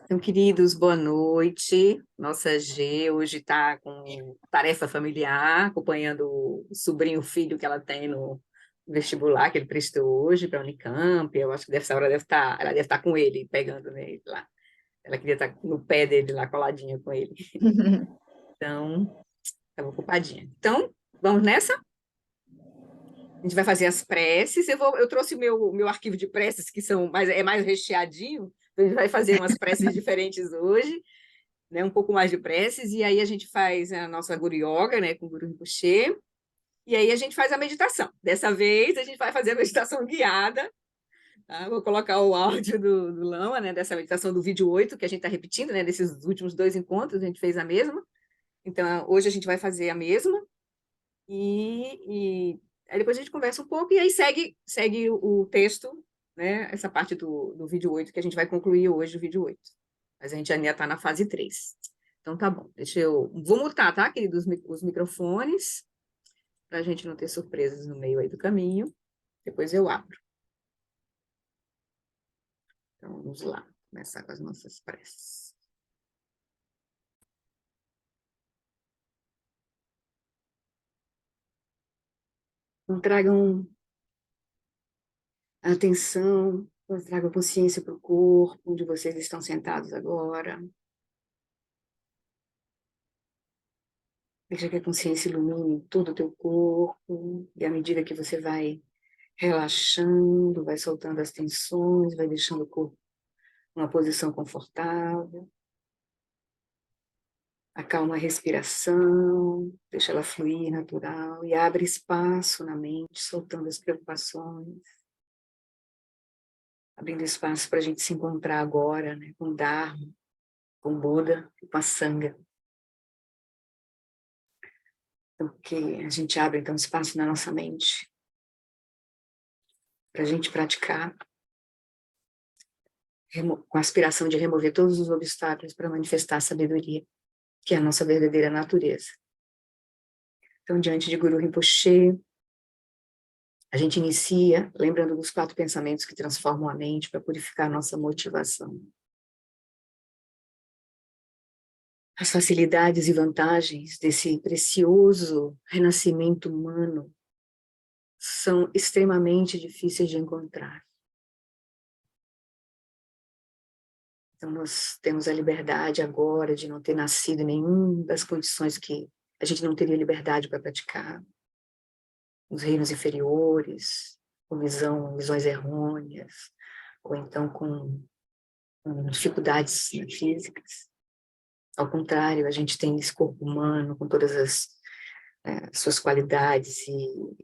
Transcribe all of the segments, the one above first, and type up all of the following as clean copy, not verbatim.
Então, queridos, boa noite. Nossa G hoje está com tarefa familiar, acompanhando o sobrinho filho que ela tem no vestibular que ele prestou hoje para a Unicamp. Eu acho que dessa hora ela deve estar com ele, pegando nele lá. Ela queria estar no pé dele lá, coladinha com ele. Então, estava ocupadinha. Então, vamos nessa? A gente vai fazer as preces. Eu trouxe meu arquivo de preces, que é mais recheadinho. Então, a gente vai fazer umas preces diferentes hoje, né, um pouco mais de preces, e aí a gente faz a nossa Guru Yoga, né, com o Guru Rinpoche, e aí a gente faz a meditação. Dessa vez a gente vai fazer a meditação guiada, tá? Vou colocar o áudio do Lama, né, dessa meditação do vídeo 8, que a gente está repetindo, né, desses últimos 2 encontros, a gente fez a mesma. Então, hoje a gente vai fazer a mesma, e aí depois a gente conversa um pouco, e aí segue o texto, né, essa parte do vídeo 8, que a gente vai concluir hoje, o vídeo 8. Mas a gente ainda está na fase 3. Então, tá bom. Vou mutar, tá, queridos, os microfones, para a gente não ter surpresas no meio aí do caminho. Depois eu abro. Então, vamos lá. Começar com as nossas preces. Então, tragam a atenção, tragam consciência para o corpo, onde vocês estão sentados agora. Deixa que a consciência ilumine todo o teu corpo, e à medida que você vai relaxando, vai soltando as tensões, vai deixando o corpo numa posição confortável. Acalma a respiração, deixa ela fluir natural e abre espaço na mente, soltando as preocupações. Abrindo espaço para a gente se encontrar agora, né, com o Dharma, com o Buda e com a Sangha. Então, que a gente abre então espaço na nossa mente para a gente praticar com a aspiração de remover todos os obstáculos para manifestar a sabedoria, que é a nossa verdadeira natureza. Então, diante de Guru Rinpoche, a gente inicia lembrando dos 4 pensamentos que transformam a mente para purificar a nossa motivação. As facilidades e vantagens desse precioso renascimento humano são extremamente difíceis de encontrar. Então, nós temos a liberdade agora de não ter nascido em nenhuma das condições que a gente não teria liberdade para praticar. Nos reinos inferiores, com visões errôneas, ou então com dificuldades, né, físicas. Ao contrário, a gente tem esse corpo humano com todas as suas qualidades e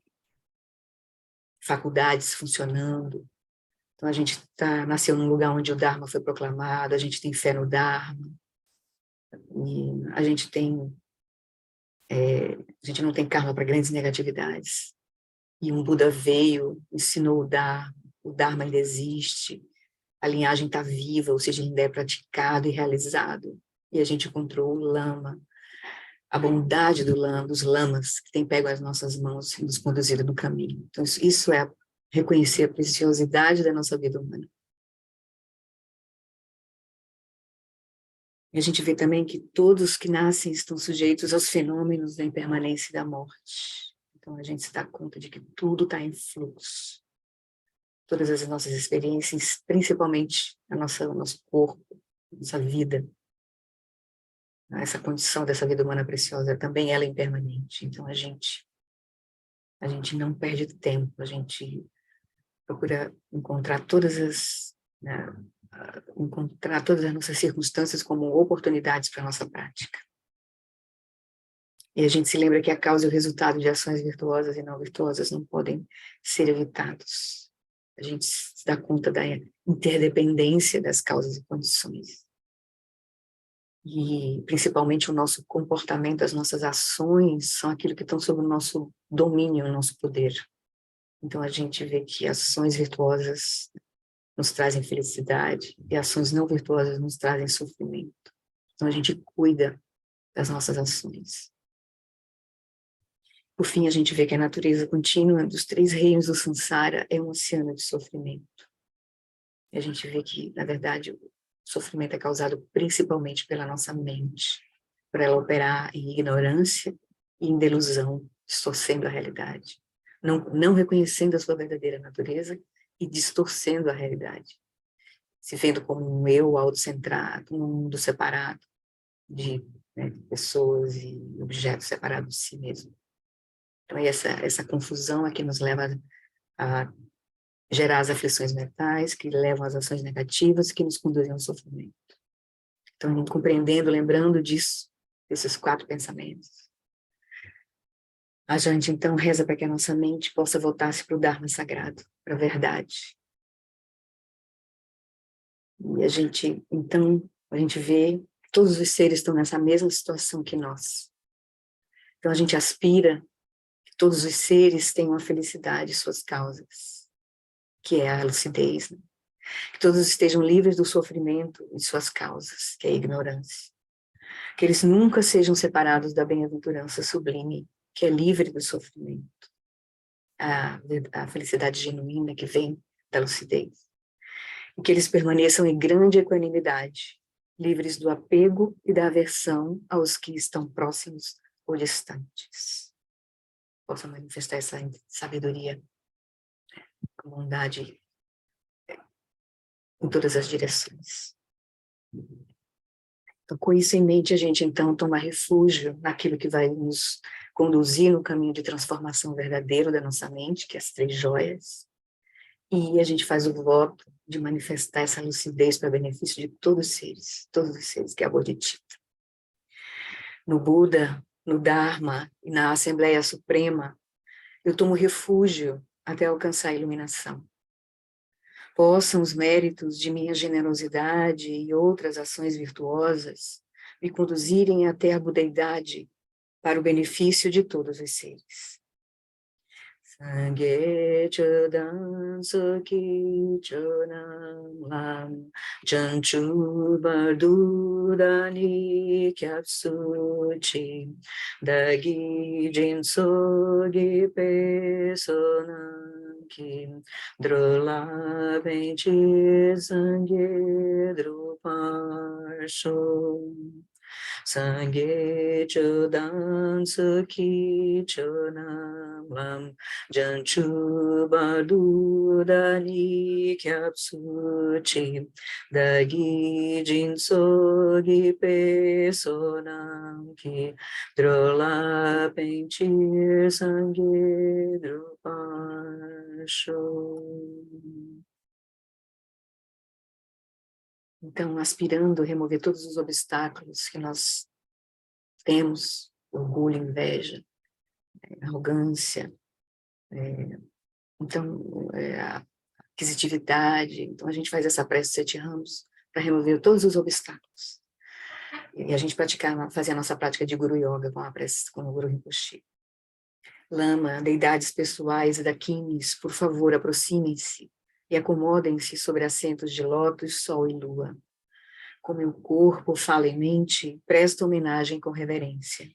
faculdades funcionando. Então, a gente nasceu num lugar onde o Dharma foi proclamado, a gente tem fé no Dharma, e a gente não tem karma para grandes negatividades. E um Buda veio, ensinou o Dharma ainda existe, a linhagem está viva, ou seja, ainda é praticado e realizado. E a gente encontrou o Lama, a bondade dos lamas que tem pego as nossas mãos e nos conduzido no caminho. Então, isso é reconhecer a preciosidade da nossa vida humana. E a gente vê também que todos que nascem estão sujeitos aos fenômenos da impermanência e da morte. Então, a gente se dá conta de que tudo está em fluxo. Todas as nossas experiências, principalmente o nosso corpo, a nossa vida, essa condição dessa vida humana preciosa, também ela é impermanente. Então, a gente não perde tempo, a gente procura encontrar todas as nossas circunstâncias como oportunidades para a nossa prática. E a gente se lembra que a causa e o resultado de ações virtuosas e não virtuosas não podem ser evitados. A gente se dá conta da interdependência das causas e condições. E, principalmente, o nosso comportamento, as nossas ações são aquilo que estão sob o nosso domínio, o nosso poder. Então, a gente vê que ações virtuosas nos trazem felicidade e ações não virtuosas nos trazem sofrimento. Então, a gente cuida das nossas ações. Por fim, a gente vê que a natureza contínua dos 3 reinos do Sansara é um oceano de sofrimento. E a gente vê que, na verdade, O sofrimento é causado principalmente pela nossa mente, por ela operar em ignorância e em delusão, distorcendo a realidade, não reconhecendo a sua verdadeira natureza e distorcendo a realidade, se vendo como um eu autocentrado, um mundo separado de, né, pessoas e objetos separados de si mesmo. Então, essa confusão é que nos leva a gerar as aflições mentais, que levam às ações negativas, que nos conduzem ao sofrimento. Então, compreendendo, lembrando disso, desses 4 pensamentos, a gente, então, reza para que a nossa mente possa voltar-se para o Dharma sagrado, para a verdade. E a gente, então, a gente vê que todos os seres estão nessa mesma situação que nós. Então, a gente aspira que todos os seres tenham a felicidade e suas causas, que é a lucidez, né? Que todos estejam livres do sofrimento e suas causas, que é a ignorância. Que eles nunca sejam separados da bem-aventurança sublime, que é livre do sofrimento. A felicidade genuína que vem da lucidez. E que eles permaneçam em grande equanimidade, livres do apego e da aversão aos que estão próximos ou distantes. Possam manifestar essa sabedoria, a bondade em todas as direções. Então, com isso em mente, a gente, então, toma refúgio naquilo que vai nos conduzir no caminho de transformação verdadeiro da nossa mente, que é as 3 joias, e a gente faz o voto de manifestar essa lucidez para benefício de todos os seres, que é a Bodhicitta. No Buda, no Dharma e na Assembleia Suprema, eu tomo refúgio até alcançar a iluminação. Possam os méritos de minha generosidade e outras ações virtuosas me conduzirem até a budeidade para o benefício de todos os seres. Sangye chodan soki chonam lam chanchu bardudani kyapsuchi dagi jinsogi pesonam kim drola benchi sangye druparsho Sangye chodan saki chonam lam janchu badudani kyapsuchi dagi jinsogi pesonam ki drola penchir sangye drupasho. Então, aspirando a remover todos os obstáculos que nós temos, orgulho, inveja, arrogância, a aquisitividade. Então, a gente faz essa prece de 7 ramos para remover todos os obstáculos. E a gente fazer a nossa prática de Guru Yoga com a prece, com o Guru Rinpoche. Lama, deidades pessoais e dakinis, por favor, aproximem-se e acomodem-se sobre assentos de lótus, sol e lua. Com meu corpo, fala e mente, presto homenagem com reverência.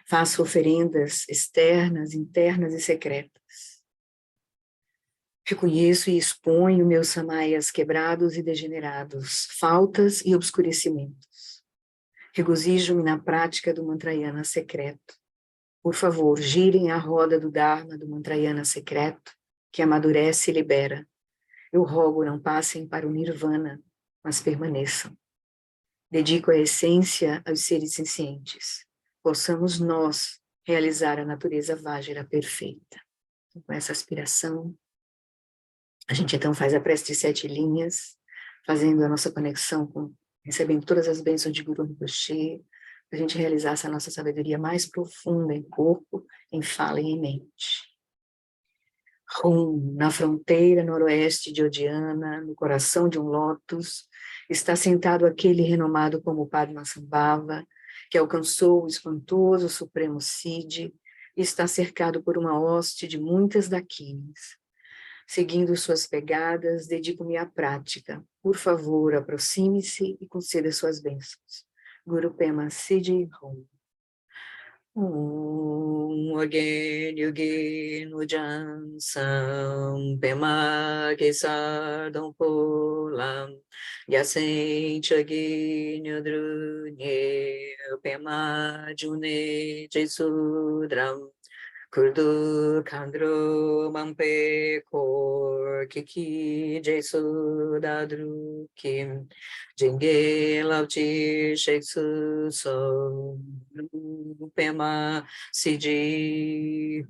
Faço oferendas externas, internas e secretas. Reconheço e exponho meus samayas quebrados e degenerados, faltas e obscurecimentos. Regozijo-me na prática do mantrayana secreto. Por favor, girem a roda do Dharma do mantrayana secreto, que amadurece e libera. Eu rogo, não passem para o Nirvana, mas permaneçam. Dedico a essência aos seres sencientes. Possamos nós realizar a natureza Vajra perfeita. Com essa aspiração, a gente então faz a prece de 7 linhas, fazendo a nossa conexão com, recebendo todas as bênçãos de Guru Rinpoche, para a gente realizar essa nossa sabedoria mais profunda em corpo, em fala e em mente. Rum, na fronteira noroeste de Odiana, no coração de um lótus, está sentado aquele renomado como Padmasambhava, que alcançou o espantoso Supremo Cid e está cercado por uma hoste de muitas dakinis. Seguindo suas pegadas, dedico-me à prática. Por favor, aproxime-se e conceda suas bênçãos. Guru Pema Cid Rum. Again, again, Ujan Sam, Pema Kesar Dompolam, Yasen chagi nyadrunye pema june jesudram kurdu kandru mampe kor kiki jesudadru kim jenge lavchi sheksu so pema siji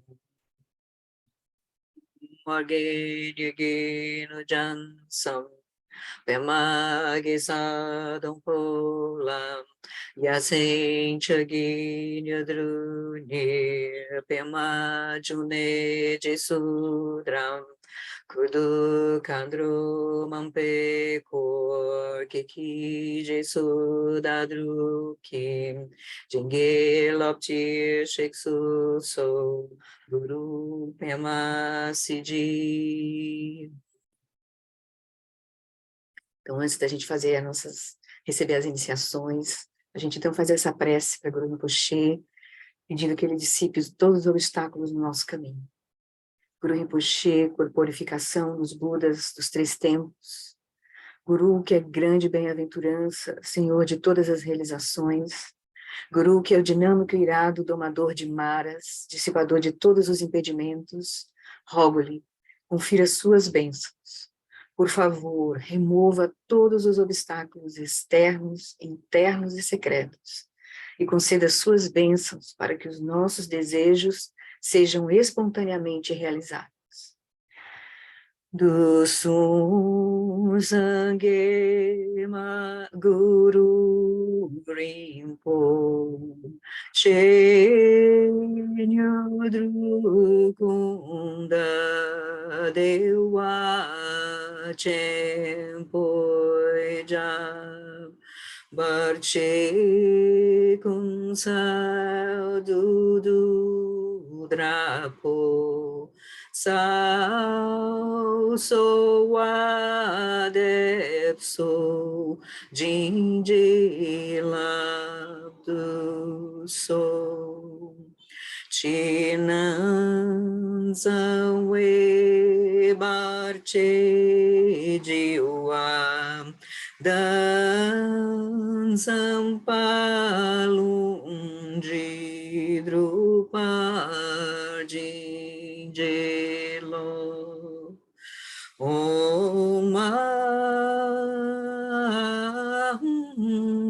morge nyege no jansam pema gesa dompolam yasen chagi nyadrunye pema june jesudram kudu kandru mampe kor kiki jesudadru kim jenge lopchi sheksu so guru pema siji. Então, antes da gente fazer receber as iniciações, a gente então faz essa prece para Guru Rinpoche, pedindo que ele dissipe todos os obstáculos no nosso caminho. Guru Rinpoche, corporificação dos Budas dos 3 tempos. Guru, que é grande bem-aventurança, Senhor de todas as realizações. Guru, que é o dinâmico e irado domador de maras, dissipador de todos os impedimentos. Rogo-lhe, confira suas bênçãos. Por favor, remova todos os obstáculos externos, internos e secretos, e conceda suas bênçãos para que os nossos desejos sejam espontaneamente realizados. Do Sangema Guru Rinpo Chenyodrukunda Dewa Chempoja Barche Kunsal Dudu Drapo Sao Soa Depso Jinji Labdu So Chinan Zanwe Barche Jiwa Dan Sampalunji Drupal Jinjelo Om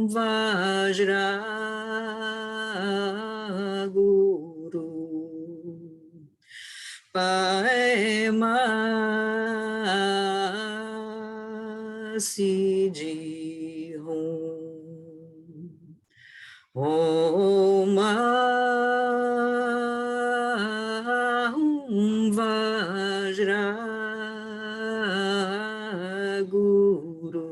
Vajra Guru Paema Siji Om Vajra Guru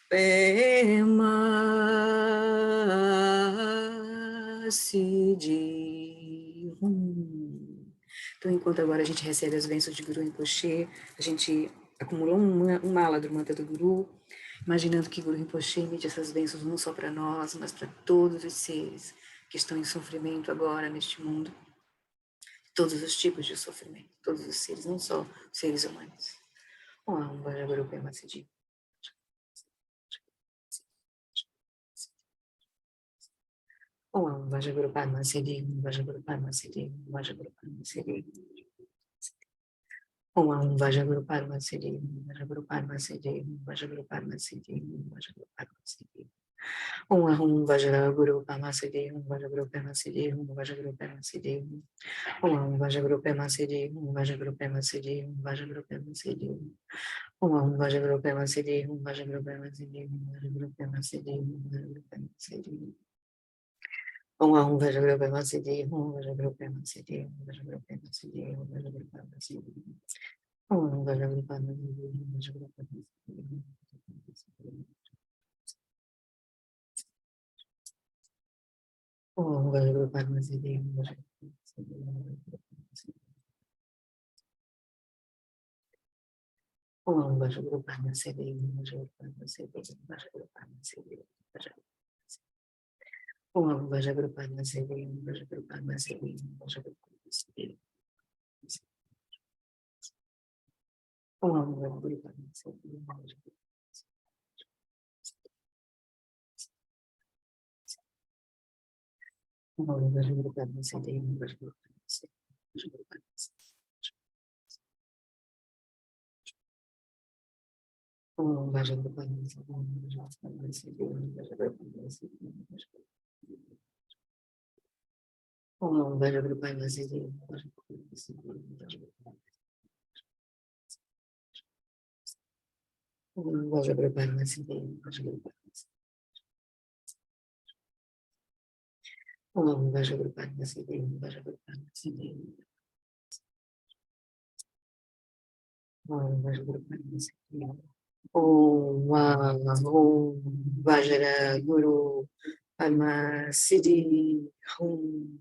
Pema Siji. Então, enquanto agora a gente recebe as bênçãos de Guru Rinpoche, a gente acumulou um mala do mantra do Guru, imaginando que Guru Rinpoche emite essas bênçãos não só para nós, mas para todos os seres que estão em sofrimento agora neste mundo. Todos os tipos de sofrimento, todos os seres, não só os seres humanos. Om Vaja Guru Pema Siji. Om Vaja Guru Padma Siddhi, Om Vaja Guru Padma Siddhi, Om Vaja Guru Padma Siddhi. Om Vaja Guru Padma Siddhi, Om Vaja Guru Padma Siddhi, Om Vaja Guru Padma Siddhi, Om Vaja Guru Padma Siddhi. Om Vaja Guru Padma Siddhi, Om Vaja Guru Padma Siddhi, Om Vaja Guru Padma Siddhi. Om Vaja Guru Padma Siddhi, Om Vaja Guru Padma Siddhi, Om Vaja Guru Padma Siddhi. Om Vaja Guru Padma Siddhi, Om Vaja Guru Padma Siddhi, Om Vaja Guru Padma Siddhi, Om Vaja Guru Padma Siddhi. Om Vaja Guru Padma Siddhi, Om Vaja Guru Padma Siddhi, Om Vaja Guru Padma Siddhi, Om Vaja Guru Padma Siddhi. Om Vaja Guru Padma Siddhi, Om Vaja Guru Padma Siddhi. Om Vaja Guru Padma Siddhi, Om Vaja Guru Padma Siddhi. Om Vaja Guru Padma Siddhi, Om Vaja Guru Padma Siddhi, Om Vaja Guru Padma Siddhi. Om Vaja Guru Padma Siddhi, Om Vaja Guru Padma Siddhi, Om Vaja Guru Padma Siddhi. Om Vajra Guru Alma Siddhi Hum.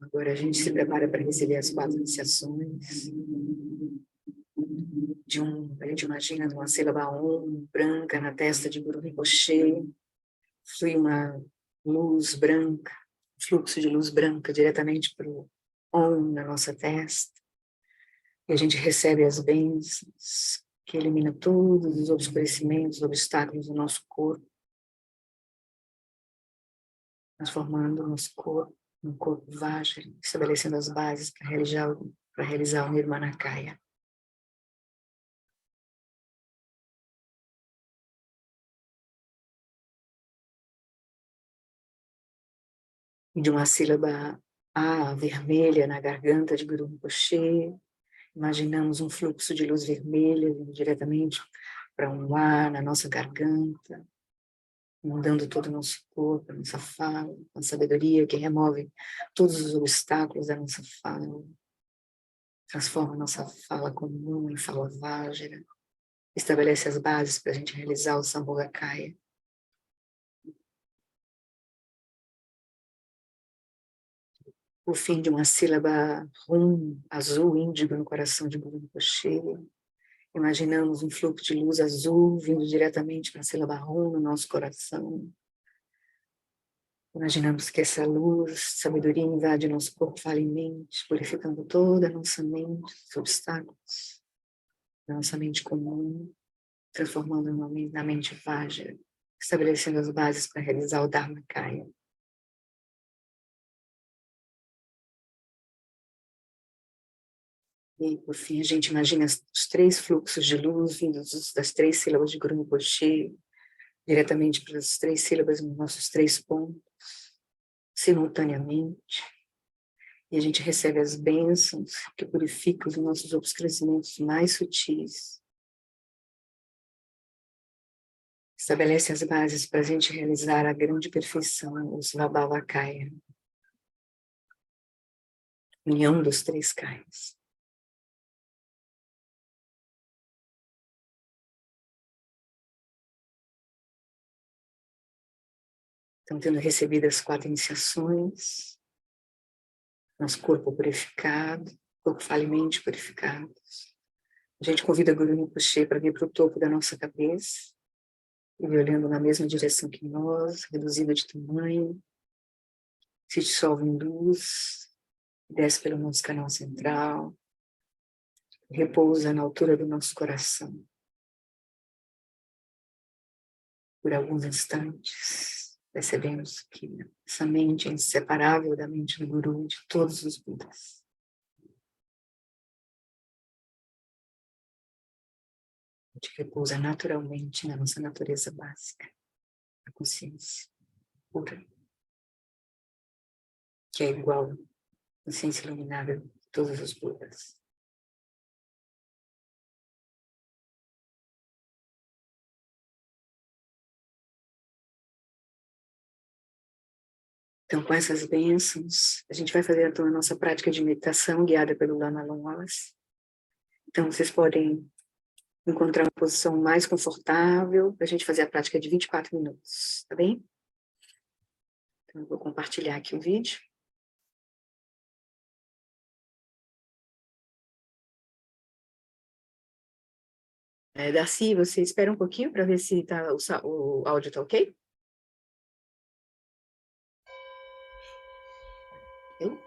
Agora a gente se prepara para receber as 4 iniciações. A gente imagina uma sílaba Om branca na testa de Guru Rinpoche, flui uma luz branca, fluxo de luz branca diretamente para o Om na nossa testa. E a gente recebe as bênçãos que elimina todos os obscurecimentos, obstáculos do nosso corpo, transformando o nosso corpo num corpo Vajra, estabelecendo as bases para realizar o Nirmanakaya. E de uma sílaba A vermelha na garganta de Guru Rinpoche, imaginamos um fluxo de luz vermelha vindo diretamente para um A na nossa garganta, mudando todo o nosso corpo, a nossa fala, a sabedoria que remove todos os obstáculos da nossa fala, transforma a nossa fala comum em fala Vajra, estabelece as bases para a gente realizar o Sambhogakaya. O fim de uma sílaba Rum, azul, índigo no coração de Guru Rinpoche. Imaginamos um fluxo de luz azul vindo diretamente para a sílaba Rum no nosso coração. Imaginamos que essa luz, sabedoria invade nosso corpo, fala e mente, purificando toda a nossa mente, os obstáculos da nossa mente comum, transformando na mente Vajra, estabelecendo as bases para realizar o Dharmakaya. E, por fim, a gente imagina os 3 fluxos de luz vindos das 3 sílabas de Guru Rinpoche, diretamente para as 3 sílabas nos nossos 3 pontos, simultaneamente. E a gente recebe as bênçãos que purificam os nossos obscurecimentos mais sutis. Estabelece as bases para a gente realizar a grande perfeição, o Svabhavakaya, união dos 3 kayas. Então, tendo recebido as 4 iniciações, nosso corpo purificado, corpo, fala e mente purificados, a gente convida a Guru Rinpoche para vir para o topo da nossa cabeça, ele olhando na mesma direção que nós, reduzido de tamanho, se dissolve em luz, desce pelo nosso canal central, repousa na altura do nosso coração. Por alguns instantes, percebemos que essa mente é inseparável da mente do Guru e de todos os Budas. A gente repousa naturalmente na nossa natureza básica, a consciência pura, que é igual à consciência iluminada de todos os Budas. Então, com essas bênçãos, a gente vai fazer então a nossa prática de meditação guiada pelo Lama Wallace. Então, vocês podem encontrar uma posição mais confortável para a gente fazer a prática de 24 minutos, tá bem? Então, eu vou compartilhar aqui o vídeo. Darcy, você espera um pouquinho para ver se o áudio está ok? Ok?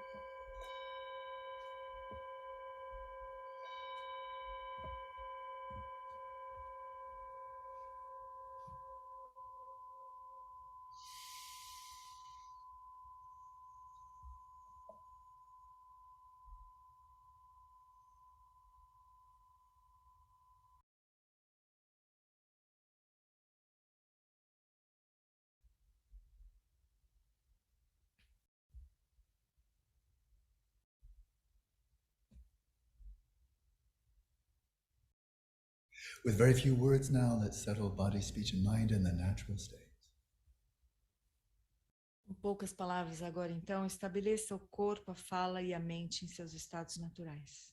With very few words now, let's settle body, speech, and mind in the natural state. Com poucas palavras agora, então, estabeleça o corpo, a fala e a mente em seus estados naturais.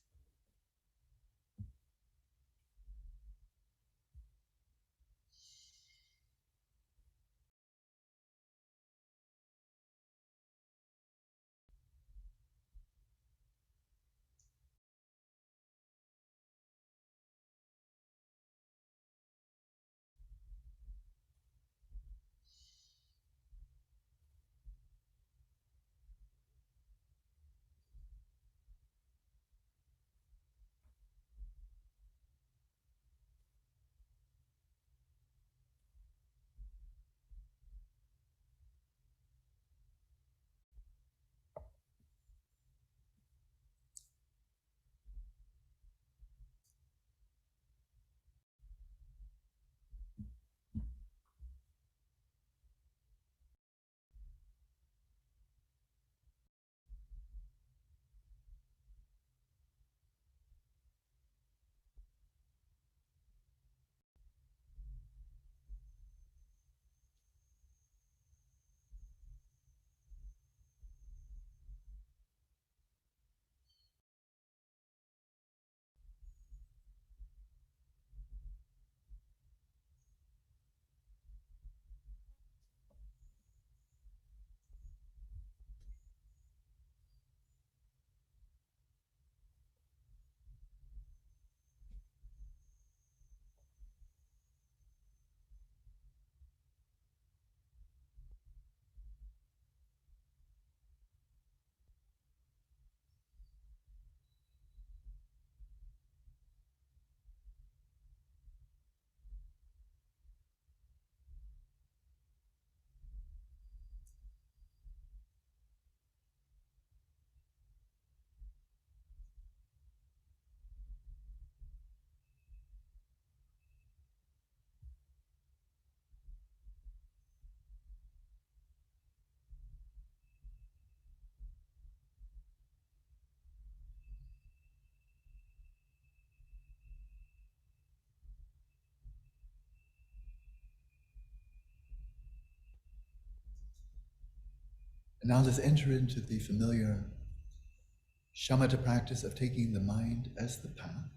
And now let's enter into the familiar shamatha practice of taking the mind as the path.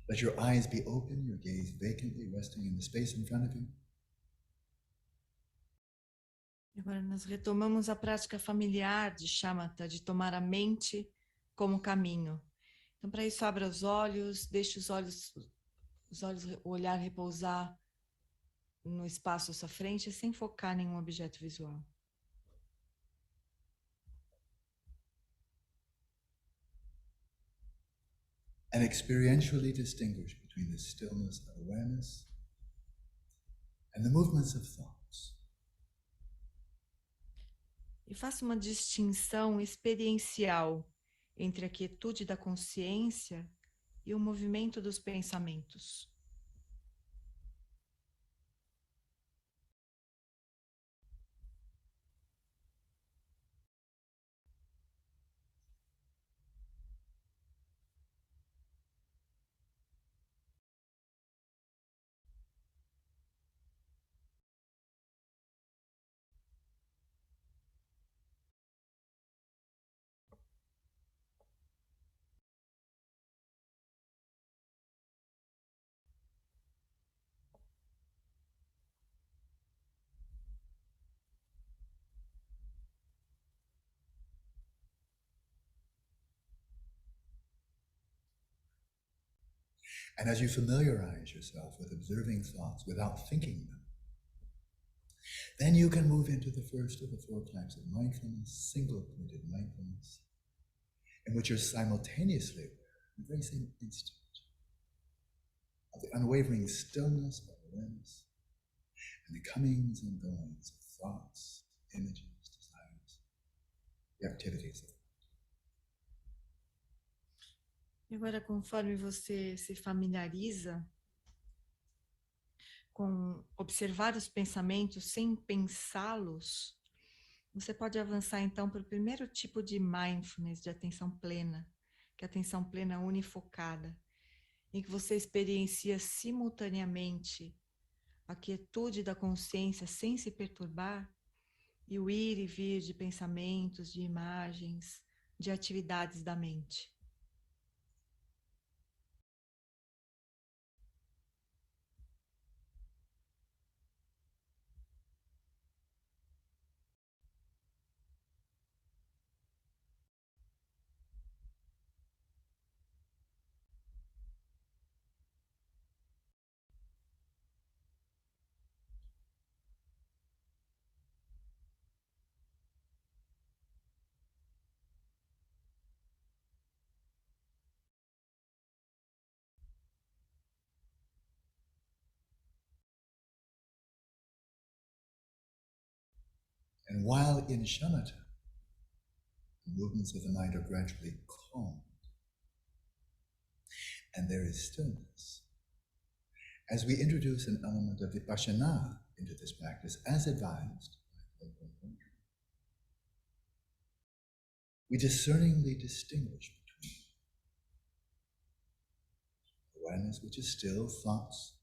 Let your eyes be open, your gaze vacantly resting in the space in front of you. Agora nós retomamos a prática familiar de shamatha, de tomar a mente como caminho. Então, para isso, abra os olhos, deixe o olhar repousar no espaço à sua frente, sem focar em nenhum objeto visual. And experientially distinguish between the stillness of awareness and the movements of thoughts. E faça uma distinção experiencial entre a quietude da consciência e o movimento dos pensamentos. And as you familiarize yourself with observing thoughts without thinking them, then you can move into the first of the four types of mindfulness, single-pointed mindfulness, in which you're simultaneously aware, in the very same instant, of the unwavering stillness of awareness and the comings and goings of thoughts, images, desires, the activities of. E agora, conforme você se familiariza com observar os pensamentos sem pensá-los, você pode avançar então para o primeiro tipo de mindfulness, de atenção plena, que é a atenção plena unifocada, em que você experiencia simultaneamente a quietude da consciência sem se perturbar e o ir e vir de pensamentos, de imagens, de atividades da mente. And while in shamatha, the movements of the mind are gradually calmed, and there is stillness. As we introduce an element of vipassana into this practice, as advised, we discerningly distinguish between awareness, which is still, thoughts,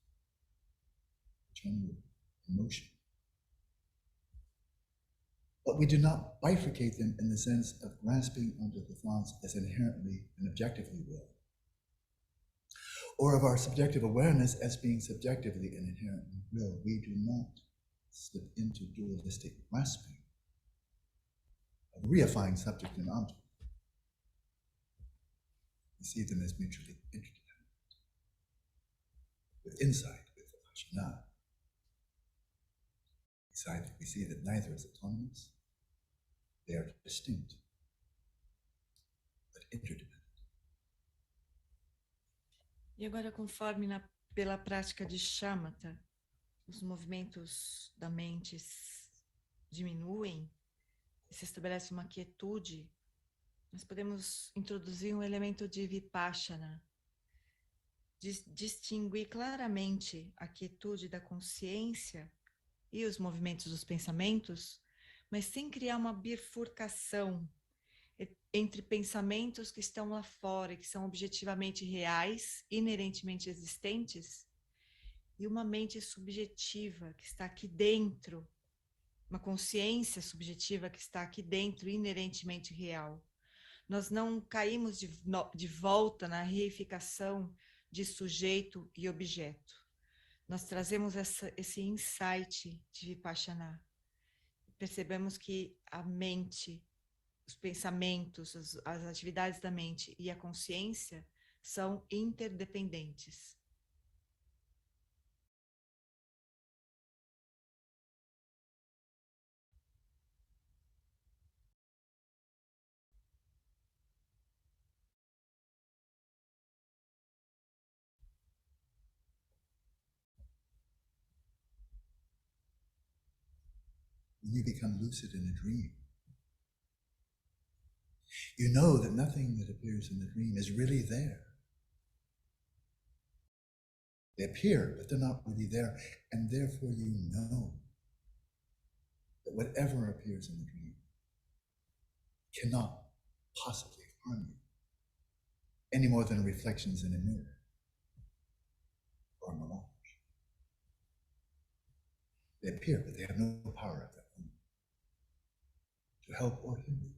which are emotion. But we do not bifurcate them in the sense of grasping onto the thoughts as inherently and objectively will, or of our subjective awareness as being subjectively and inherently will. We do not slip into dualistic grasping of reifying subject and object. We see them as mutually interdependent. With insight, with vipassana, we see that neither is autonomous, they are distinct, but interdependent. E agora, conforme pela prática de shamatha, os movimentos da mente diminuem e se estabelece uma quietude, nós podemos introduzir um elemento de vipassana, distinguir claramente a quietude da consciência e os movimentos dos pensamentos, mas sem criar uma bifurcação entre pensamentos que estão lá fora, que são objetivamente reais, inerentemente existentes, e uma mente subjetiva que está aqui dentro, uma consciência subjetiva que está aqui dentro, inerentemente real. Nós não caímos de volta na reificação de sujeito e objeto. Nós trazemos esse insight de Vipassana. Percebemos que a mente, os pensamentos, as atividades da mente e a consciência são interdependentes. When you become lucid in a dream, you know that nothing that appears in the dream is really there. They appear, but they're not really there, and therefore you know that whatever appears in the dream cannot possibly harm you, any more than reflections in a mirror or a mirage. They appear, but they have no power of their own to help or hinder you.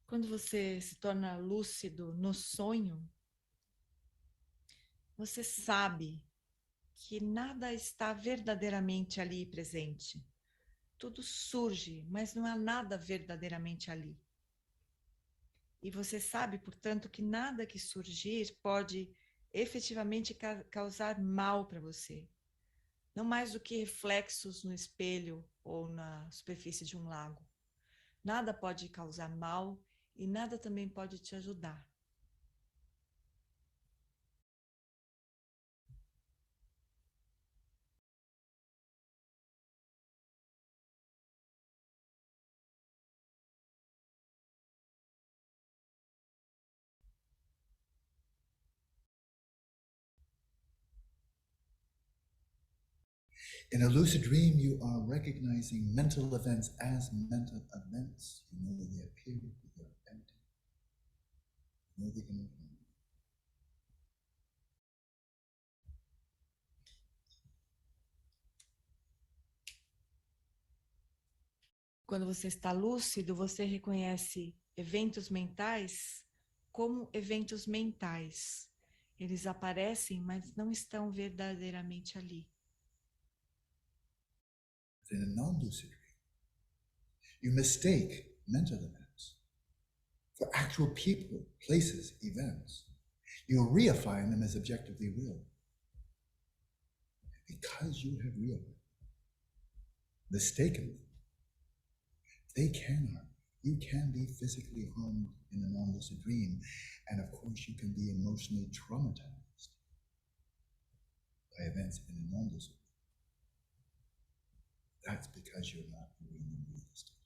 Quando você se torna lúcido no sonho, você sabe que nada está verdadeiramente ali presente. Tudo surge, mas não há nada verdadeiramente ali. E você sabe, portanto, que nada que surgir pode efetivamente causar mal para você. Não mais do que reflexos no espelho ou na superfície de um lago. Nada pode causar mal e nada também pode te ajudar. In a lucid dream, you are recognizing mental events as mental events. You know they appear, but they're empty. know they can overcome. Quando você está lúcido, você reconhece eventos mentais como eventos mentais. Eles aparecem, mas não estão verdadeiramente ali. In a non-lucid dream, you mistake mental events for actual people, places, events. You reify them as objectively real. Because you have realized, mistaken them, they can harm. You can be physically harmed in a non-lucid dream, and of course you can be emotionally traumatized by events in a non-lucid dream. That's because you're not moving in the real estate.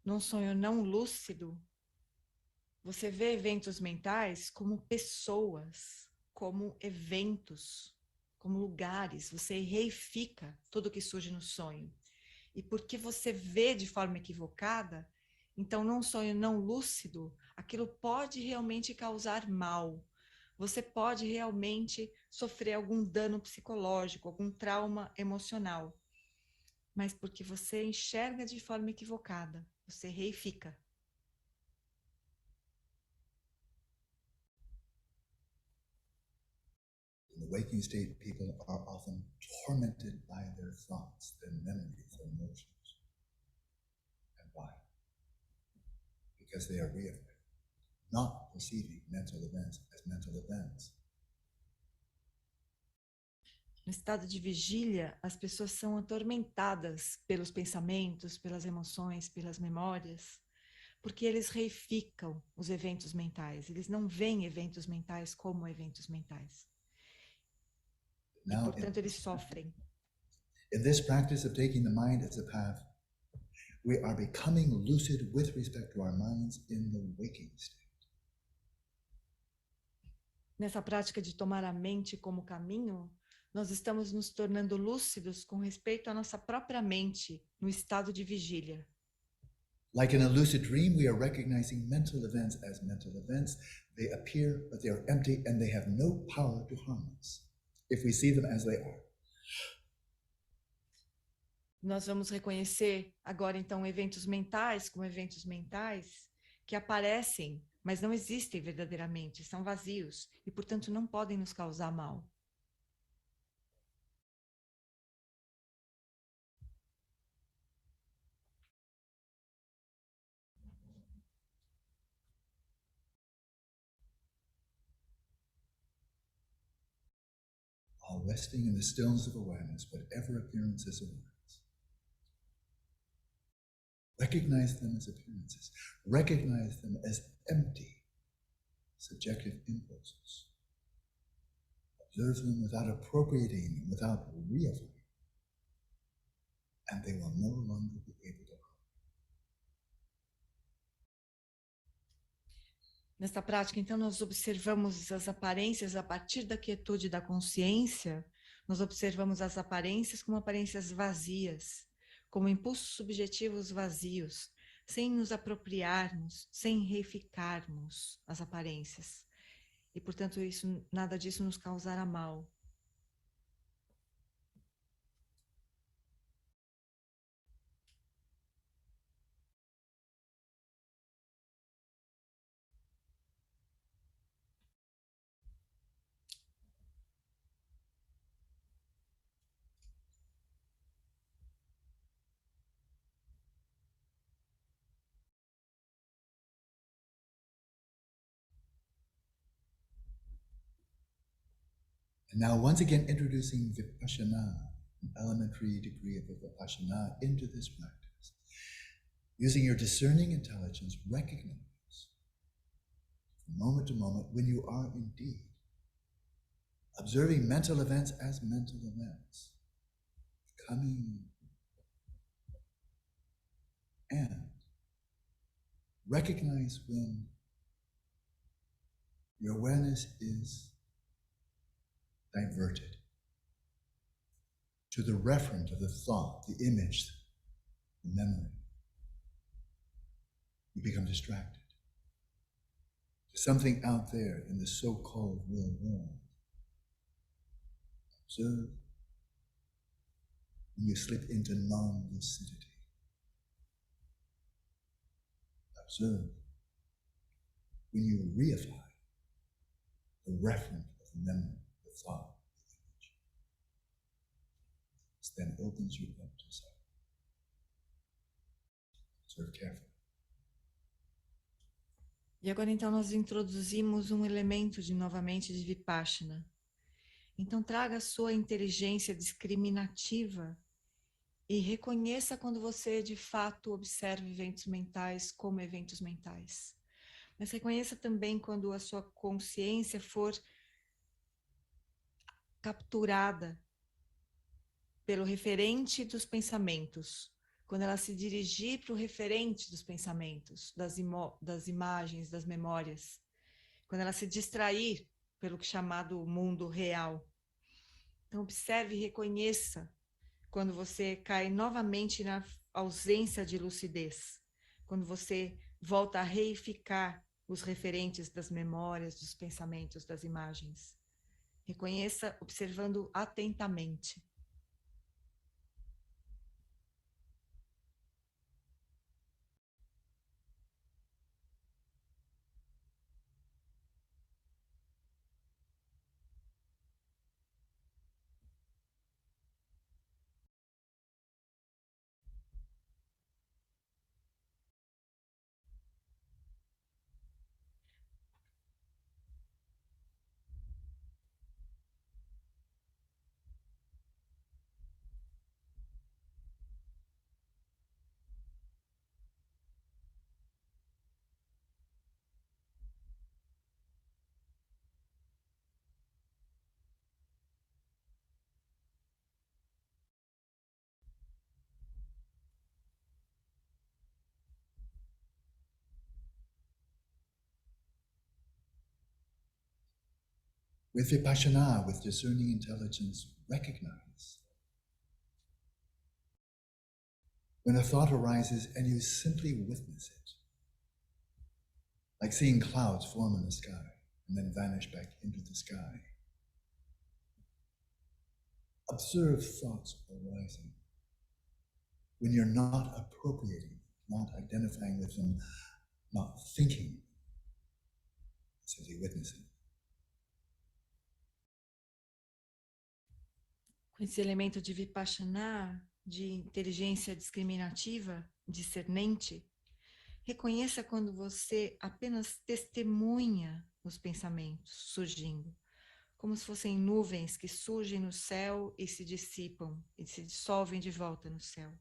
Num sonho não lúcido, você vê eventos mentais como pessoas, como eventos, como lugares. Você reifica tudo que surge no sonho. E porque você vê de forma equivocada, então num sonho não lúcido, aquilo pode realmente causar mal. Você pode realmente sofrer algum dano psicológico, algum trauma emocional. Mas porque você enxerga de forma equivocada, você reifica. In the waking state, people are often tormented by their thoughts, their memories, their emotions. And why? Because they are reaffirmed, not perceiving mental events as mental events. No estado de vigília, as pessoas são atormentadas pelos pensamentos, pelas emoções, pelas memórias, porque eles reificam os eventos mentais. Eles não veem eventos mentais como eventos mentais. E, portanto, eles sofrem. In this practice of taking the mind as a path, we are becoming lucid with respect to our minds in the waking state. Nessa prática de tomar a mente como caminho, nós estamos nos tornando lúcidos com respeito à nossa própria mente no estado de vigília. Like in a lucid dream, we are recognizing mental events as mental events. They appear, but they are empty, and they have no power to harm us if we see them as they are. Nós vamos reconhecer agora, então, eventos mentais como eventos mentais que aparecem, mas não existem verdadeiramente, são vazios e, portanto, não podem nos causar mal. While resting in the stillness of awareness, whatever appearances arise, recognize them as appearances. Recognize them as empty, subjective impulses. Observe them without appropriating them, without reifying, and they will no longer be able to harm. Nesta prática, então, nós observamos as aparências a partir da quietude da consciência, nós observamos as aparências como aparências vazias, como impulsos subjetivos vazios, sem nos apropriarmos, sem reificarmos as aparências. E, portanto, nada disso nos causará mal. And now, once again, introducing Vipassana, an elementary degree of Vipassana, into this practice. Using your discerning intelligence, recognize from moment to moment when you are indeed observing mental events as mental events, coming and recognize when your awareness is diverted to the referent of the thought, the image, the memory, You become distracted. There's something out there in the so-called real world. Observe when you slip into non-lucidity. Observe when you reify the referent of the memory, the thought, the image. This then opens you up to self. Observe carefully. E agora então nós introduzimos um elemento novamente de Vipassana. Então traga a sua inteligência discriminativa e reconheça quando você de fato observa eventos mentais como eventos mentais. Mas reconheça também quando a sua consciência for capturada pelo referente dos pensamentos, quando ela se dirigir para o referente dos pensamentos, das imagens, das memórias, quando ela se distrair pelo chamado mundo real. Então observe e reconheça quando você cai novamente na ausência de lucidez, quando você volta a reificar os referentes das memórias, dos pensamentos, das imagens. Reconheça observando atentamente. With Vipassana, with discerning intelligence, recognize when a thought arises and you simply witness it, like seeing clouds form in the sky and then vanish back into the sky. Observe thoughts arising when you're not appropriating, not identifying with them, not thinking, simply witnessing. Com esse elemento de Vipassana, de inteligência discriminativa, discernente, reconheça quando você apenas testemunha os pensamentos surgindo, como se fossem nuvens que surgem no céu e se dissipam, e se dissolvem de volta no céu.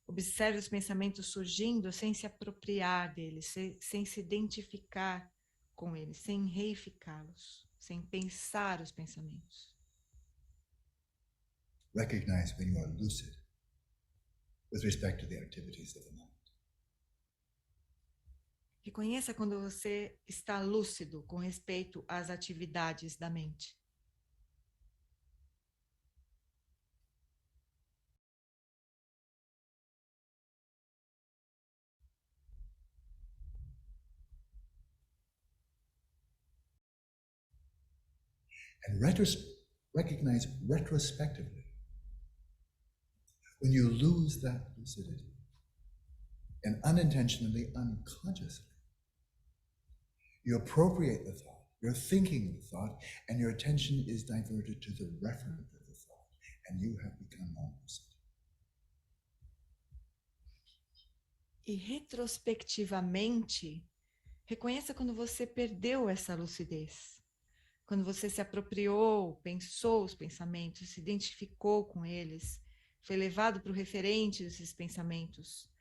Observe os pensamentos surgindo sem se apropriar deles, sem se identificar com eles, sem reificá-los, sem pensar os pensamentos. Recognize when you are lucid with respect to the activities of the mind. Reconheça quando você está lúcido com respeito às atividades da mente. And recognize retrospectively when you lose that lucidity and unintentionally, unconsciously, you appropriate the thought, you're thinking the thought, and your attention is diverted to the referent of the thought, and you have become non-lucid. E retrospectivamente, reconheça quando você perdeu essa lucidez. Quando você se apropriou, pensou os pensamentos, se identificou com eles, foi levado para o referente desses pensamentos,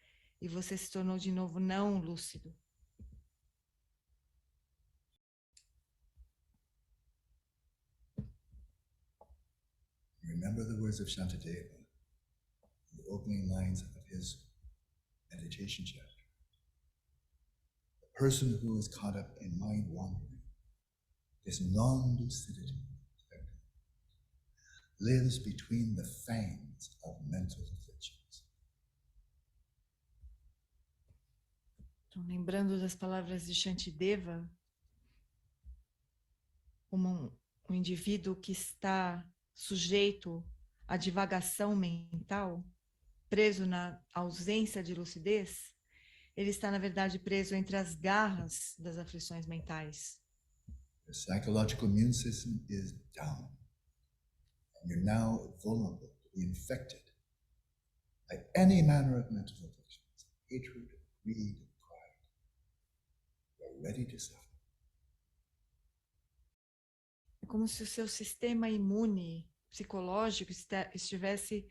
e você se tornou de novo não lúcido. Remember the words of Shantideva, the opening lines of his meditation chapter. The person who is caught up in mind wandering, this non-lucidity, lives between the fangs of mental afflictions. Então, lembrando das palavras de Shantideva, um indivíduo que está sujeito à divagação mental, preso na ausência de lucidez, ele está, na verdade, preso entre as garras das aflições mentais. The psychological immune system is down. And you're now vulnerable to be infected by any manner of mental afflictions, hatred, greed, and pride. You're ready to suffer. É como se o seu sistema imune psicológico estivesse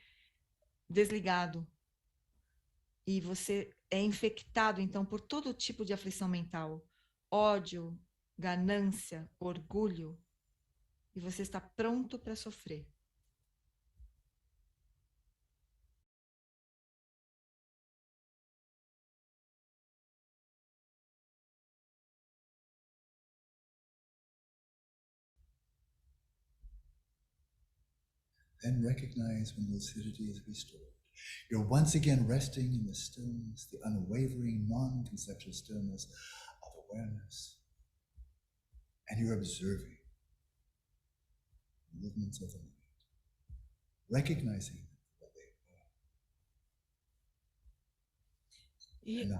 desligado. E você é infectado, então, por todo tipo de aflição mental. Ódio, ganância, orgulho. E você está pronto para sofrer. Then recognize when lucidity is restored. You're once again resting in the stillness, the unwavering, non-conceptual stillness of awareness. And you're observing movements of the mind, recognizing what they are.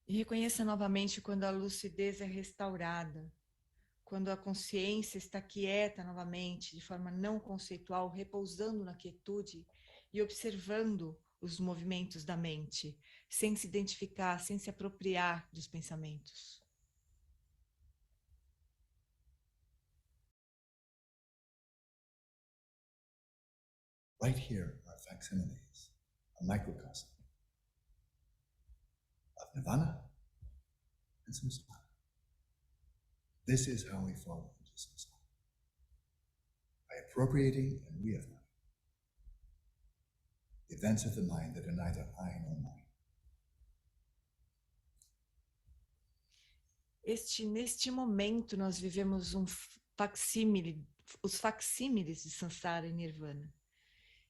E reconheça novamente quando a lucidez é restaurada, quando a consciência está quieta novamente, de forma não conceitual, repousando na quietude e observando os movimentos da mente, sem se identificar, sem se apropriar dos pensamentos. Right here are facsimiles, a microcosm of nirvana and samsara. This is how we fall into samsara, by appropriating and reifying the events of the mind that are neither I nor mine. Neste momento, nós vivemos os facsímiles de Sansara e Nirvana.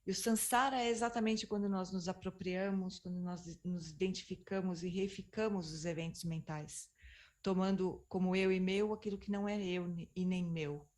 E o Sansara é exatamente quando nós nos apropriamos, quando nós nos identificamos e reificamos os eventos mentais, tomando como eu e meu aquilo que não é eu e nem meu.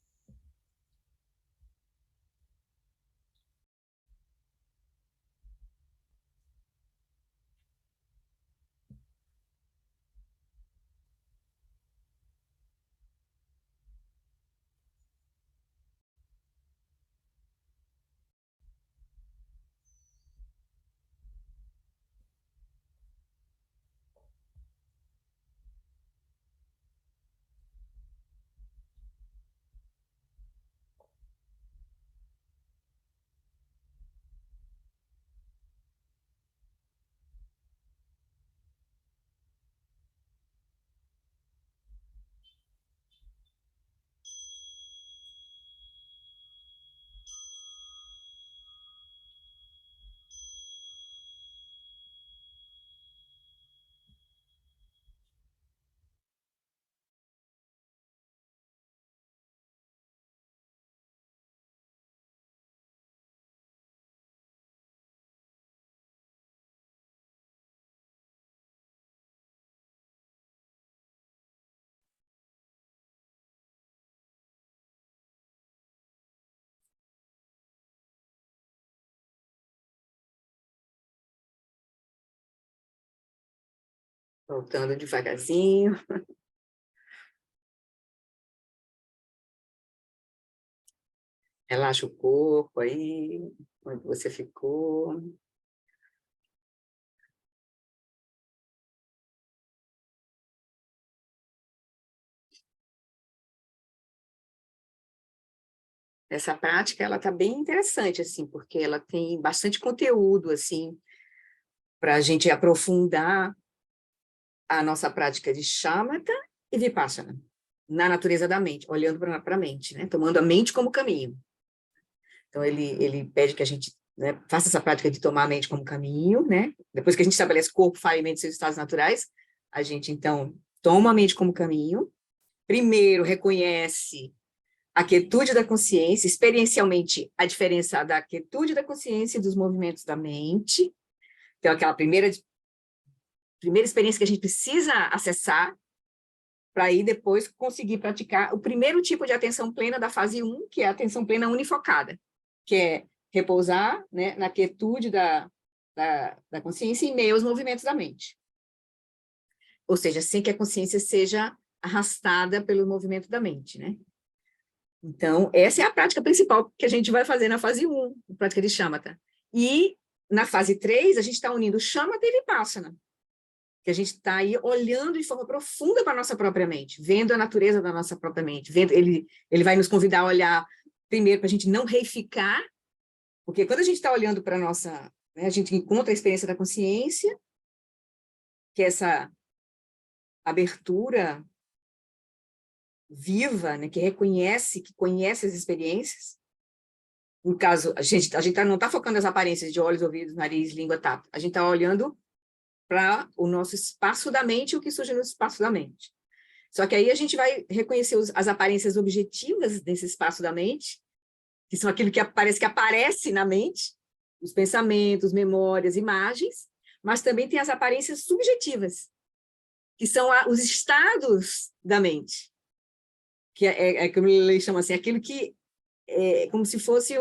Voltando devagarzinho. Relaxa o corpo aí, onde você ficou. Essa prática, ela está bem interessante, assim, porque ela tem bastante conteúdo, assim, para a gente aprofundar a nossa prática de shamatha e vipassana, na natureza da mente, olhando para a mente, né? Tomando a mente como caminho. Então, ele pede que a gente, né, faça essa prática de tomar a mente como caminho, né? Depois que a gente estabelece corpo, fala e mente, seus estados naturais, a gente, então, toma a mente como caminho. Primeiro, reconhece a quietude da consciência, experiencialmente, a diferença da quietude da consciência e dos movimentos da mente. Então, aquela primeira experiência que a gente precisa acessar para aí depois conseguir praticar o primeiro tipo de atenção plena da fase 1, que é a atenção plena unifocada, que é repousar, né, na quietude da consciência em meio aos movimentos da mente. Ou seja, sem que a consciência seja arrastada pelo movimento da mente, né? Então, essa é a prática principal que a gente vai fazer na fase 1, a prática de Shamatha. E na fase 3, a gente está unindo Shamatha e Vipassana, que a gente está aí olhando de forma profunda para a nossa própria mente, vendo a natureza da nossa própria mente, vendo, ele vai nos convidar a olhar, primeiro, para a gente não reificar, porque quando a gente está olhando para a nossa, né, a gente encontra a experiência da consciência, que é essa abertura viva, né, que reconhece, que conhece as experiências. No caso, a gente não está focando nas aparências de olhos, ouvidos, nariz, língua, tato. A gente está olhando para o nosso espaço da mente, o que surge no espaço da mente. Só que aí a gente vai reconhecer as aparências objetivas desse espaço da mente, que são aquilo que aparece na mente, os pensamentos, memórias, imagens, mas também tem as aparências subjetivas, que são os estados da mente, que como eles chamam assim, aquilo que é como se fosse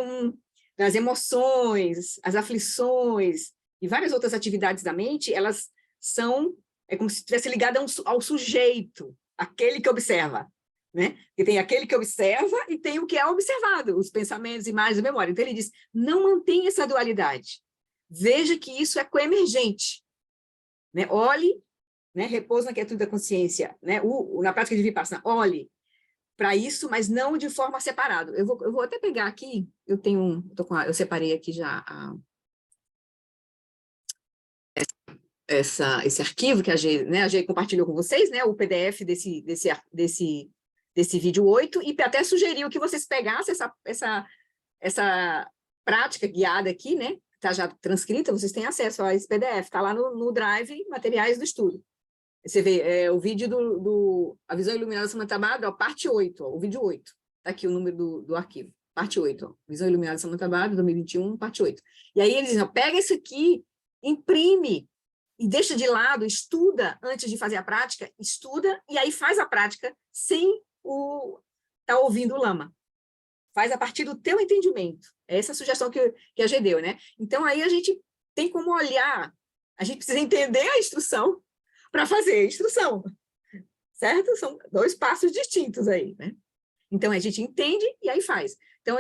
as emoções, as aflições e várias outras atividades da mente, elas são, como se estivesse ligada ao sujeito, aquele que observa, né? Porque tem aquele que observa e tem o que é observado, os pensamentos, imagens e memória. Então ele diz, não mantenha essa dualidade, veja que isso é coemergente, né? Olhe, né? Repouso na quietude da consciência, né? Na prática de Vipassana, olhe para isso, mas não de forma separada. Eu vou até pegar aqui, eu separei aqui já esse arquivo que a G compartilhou com vocês, né, o PDF desse vídeo 8, e até sugeriu que vocês pegassem essa prática guiada aqui, né, está já transcrita, vocês têm acesso a esse PDF, está lá no Drive, materiais do estudo. Você vê o vídeo A Visão Iluminada Samantabhadra, parte 8, o vídeo 8, está aqui o número do arquivo, parte 8, Visão Iluminada Samantabhadra, 2021, parte 8. E aí eles dizem, pega isso aqui, imprime, e deixa de lado, estuda antes de fazer a prática, estuda, e aí faz a prática sem estar ouvindo o lama. Faz a partir do teu entendimento. Essa é a sugestão que a G deu, né? Então, aí a gente tem como olhar, a gente precisa entender a instrução para fazer a instrução, certo? São 2 passos distintos aí, né? Então, a gente entende e aí faz. Então,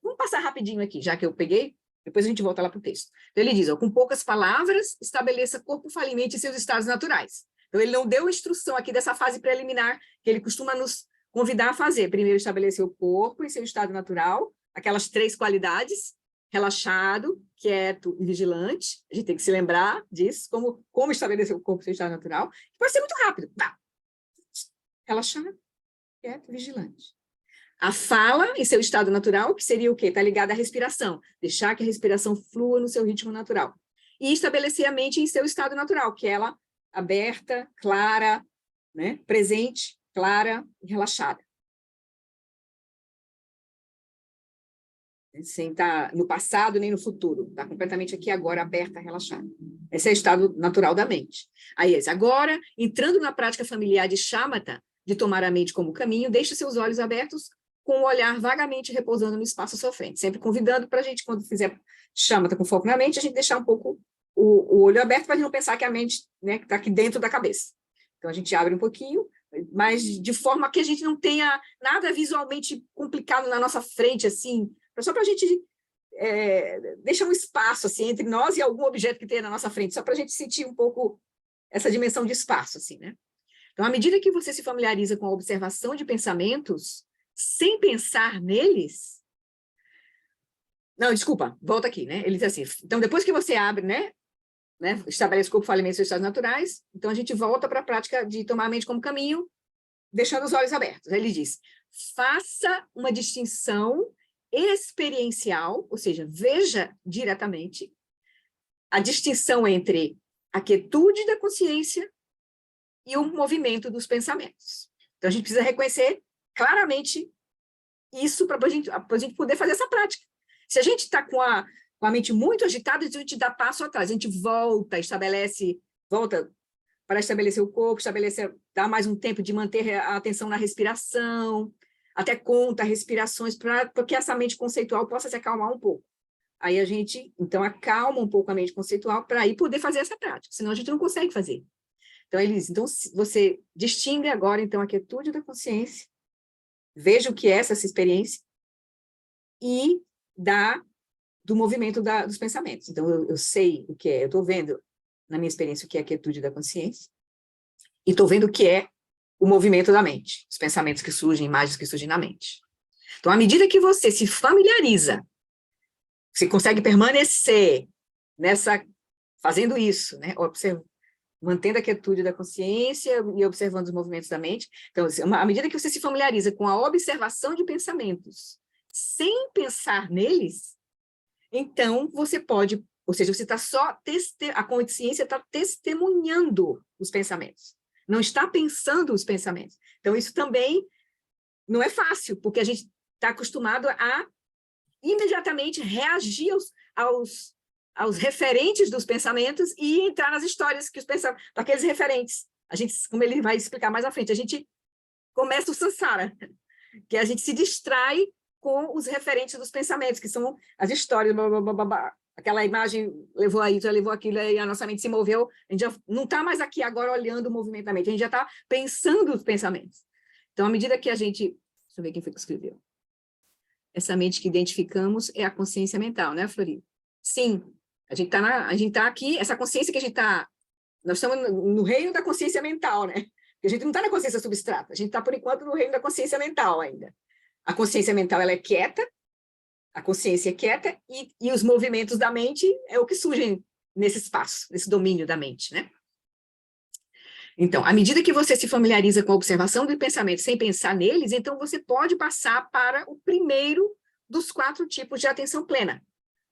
vamos passar rapidinho aqui, já que eu peguei, depois a gente volta lá para o texto. Então, ele diz, com poucas palavras, estabeleça corpo, fala e mente em seus estados naturais. Então, ele não deu instrução aqui dessa fase preliminar, que ele costuma nos convidar a fazer. Primeiro, estabelecer o corpo em seu estado natural, aquelas 3 qualidades, relaxado, quieto e vigilante. A gente tem que se lembrar disso, como estabelecer o corpo em seu estado natural. Pode ser muito rápido. Tá. Relaxado, quieto e vigilante. A fala em seu estado natural, que seria o quê? Está ligada à respiração. Deixar que a respiração flua no seu ritmo natural. E estabelecer a mente em seu estado natural, que é ela aberta, clara, né? Presente, clara e relaxada. Sem estar no passado nem no futuro. Está completamente aqui agora, aberta, relaxada. Esse é o estado natural da mente. Aí, agora, entrando na prática familiar de Shamatha, de tomar a mente como caminho, deixe seus olhos abertos com o olhar vagamente repousando no espaço à sua frente, sempre convidando para a gente, quando fizer Shamatha com foco na mente, a gente deixar um pouco o olho aberto para não pensar que a mente, né, está aqui dentro da cabeça. Então, a gente abre um pouquinho, mas de forma que a gente não tenha nada visualmente complicado na nossa frente, assim, só para a gente deixar um espaço assim, entre nós e algum objeto que tenha na nossa frente, só para a gente sentir um pouco essa dimensão de espaço, assim, né? Então, à medida que você se familiariza com a observação de pensamentos, sem pensar neles... Não, desculpa, volta aqui, né? Ele diz assim, então, depois que você abre, né, estabelece o corpo, fala e mente em seus estados naturais, então a gente volta para a prática de tomar a mente como caminho, deixando os olhos abertos. Aí ele diz, faça uma distinção experiencial, ou seja, veja diretamente a distinção entre a quietude da consciência e o movimento dos pensamentos. Então, a gente precisa reconhecer claramente isso para a gente poder fazer essa prática. Se a gente está com com a mente muito agitada, a gente dá passo atrás, a gente volta para estabelecer o corpo, dá mais um tempo de manter a atenção na respiração, até conta respirações, para que essa mente conceitual possa se acalmar um pouco. Aí a gente, então, acalma um pouco a mente conceitual para aí poder fazer essa prática, senão a gente não consegue fazer. Então, Elise, então, você distingue agora, então, a quietude da consciência, veja o que é essa experiência, e do movimento dos pensamentos. Então, eu sei o que é, eu estou vendo, na minha experiência, o que é a quietude da consciência, e estou vendo o que é o movimento da mente, os pensamentos que surgem, imagens que surgem na mente. Então, à medida que você se familiariza, você consegue permanecer fazendo isso, né? Mantendo a quietude da consciência e observando os movimentos da mente. Então, à medida que você se familiariza com a observação de pensamentos, sem pensar neles, então você pode, ou seja, você está a consciência está testemunhando os pensamentos, não está pensando os pensamentos. Então, isso também não é fácil, porque a gente está acostumado a imediatamente reagir aos referentes dos pensamentos e entrar nas histórias que os pensamentos, daqueles referentes. A gente, como ele vai explicar mais à frente, a gente começa o samsara, que a gente se distrai com os referentes dos pensamentos, que são as histórias, blá, blá, blá, blá, blá. Aquela imagem levou a isso, já levou aquilo, e a nossa mente se moveu, a gente já não está mais aqui agora olhando o movimento da mente, a gente já está pensando os pensamentos. Então, à medida que a gente... Deixa eu ver quem foi que escreveu. Essa mente que identificamos é a consciência mental, né, Flori? Sim, a gente está aqui, essa consciência que a gente está... Nós estamos no reino da consciência mental, né? Porque a gente não está na consciência substrata, a gente está, por enquanto, no reino da consciência mental ainda. A consciência mental, ela é quieta, a consciência é quieta, e os movimentos da mente é o que surgem nesse espaço, nesse domínio da mente, né? Então, à medida que você se familiariza com a observação do pensamento sem pensar neles, então você pode passar para o primeiro dos 4 tipos de atenção plena,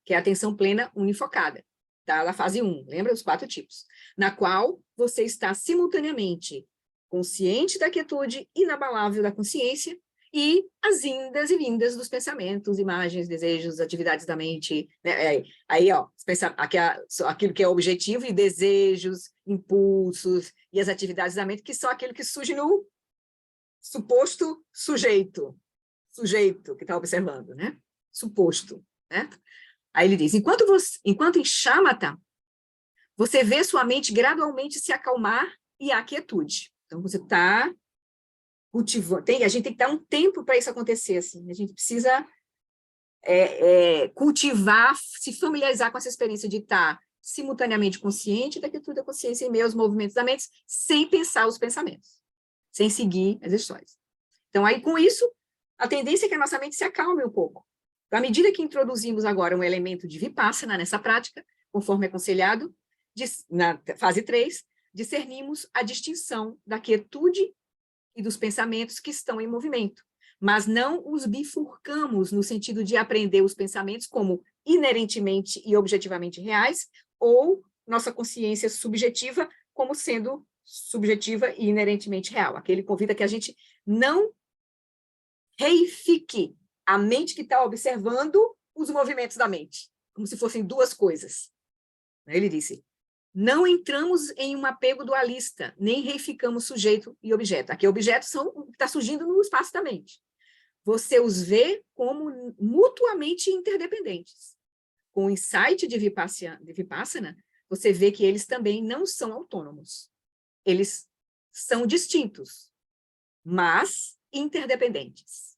que é a atenção plena unifocada, tá? Da fase 1, lembra os 4 tipos? Na qual você está simultaneamente consciente da quietude inabalável da consciência e as indas e vindas dos pensamentos, imagens, desejos, atividades da mente, né? Aí, ó, aquilo que é objetivo e desejos, impulsos e as atividades da mente, que são aquilo que surge no suposto sujeito que está observando, né? Suposto, né? Aí ele diz, enquanto em shamatha, você vê sua mente gradualmente se acalmar e a quietude. Então, você está cultivando, a gente tem que dar um tempo para isso acontecer, assim, a gente precisa cultivar, se familiarizar com essa experiência de estar simultaneamente consciente da quietude da consciência em meio aos movimentos da mente, sem pensar os pensamentos, sem seguir as histórias. Então, aí, com isso, a tendência é que a nossa mente se acalme um pouco. À medida que introduzimos agora um elemento de vipassana nessa prática, conforme aconselhado, na fase 3, discernimos a distinção da quietude e dos pensamentos que estão em movimento, mas não os bifurcamos no sentido de aprender os pensamentos como inerentemente e objetivamente reais, ou nossa consciência subjetiva como sendo subjetiva e inerentemente real. Aqui ele convida que a gente não reifique a mente que está observando os movimentos da mente, como se fossem 2 coisas. Ele disse, não entramos em um apego dualista, nem reificamos sujeito e objeto. Aqui, objetos são o que está surgindo no espaço da mente. Você os vê como mutuamente interdependentes. Com o insight de Vipassana, você vê que eles também não são autônomos. Eles são distintos, mas interdependentes,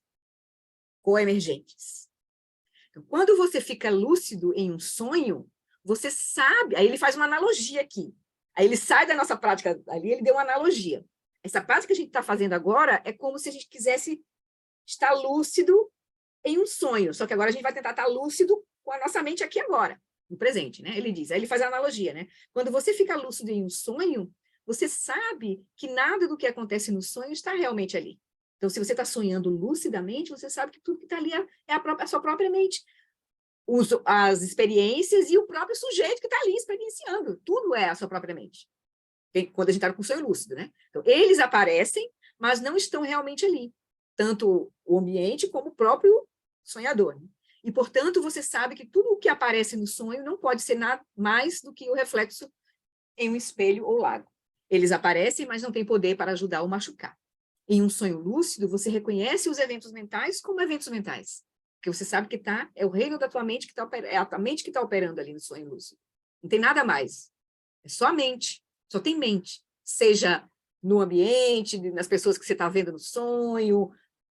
coemergentes. Então, quando você fica lúcido em um sonho, você sabe, aí ele faz uma analogia aqui, aí ele sai da nossa prática, ali ele deu uma analogia. Essa prática que a gente está fazendo agora é como se a gente quisesse estar lúcido em um sonho, só que agora a gente vai tentar estar lúcido com a nossa mente aqui agora, no presente, né? Ele diz, aí ele faz a analogia, né? Quando você fica lúcido em um sonho, você sabe que nada do que acontece no sonho está realmente ali. Então, se você está sonhando lucidamente, você sabe que tudo que está ali é a sua própria mente. As experiências e o próprio sujeito que está ali experienciando. Tudo é a sua própria mente. Quando a gente está com sonho lúcido, né? Então, eles aparecem, mas não estão realmente ali. Tanto o ambiente como o próprio sonhador. Né? E, portanto, você sabe que tudo o que aparece no sonho não pode ser nada mais do que o reflexo em um espelho ou lago. Eles aparecem, mas não têm poder para ajudar ou machucar. Em um sonho lúcido, você reconhece os eventos mentais como eventos mentais. Porque você sabe que é o reino da tua mente que é a tua mente que está operando ali no sonho lúcido. Não tem nada mais. É só a mente. Só tem mente. Seja no ambiente, nas pessoas que você está vendo no sonho,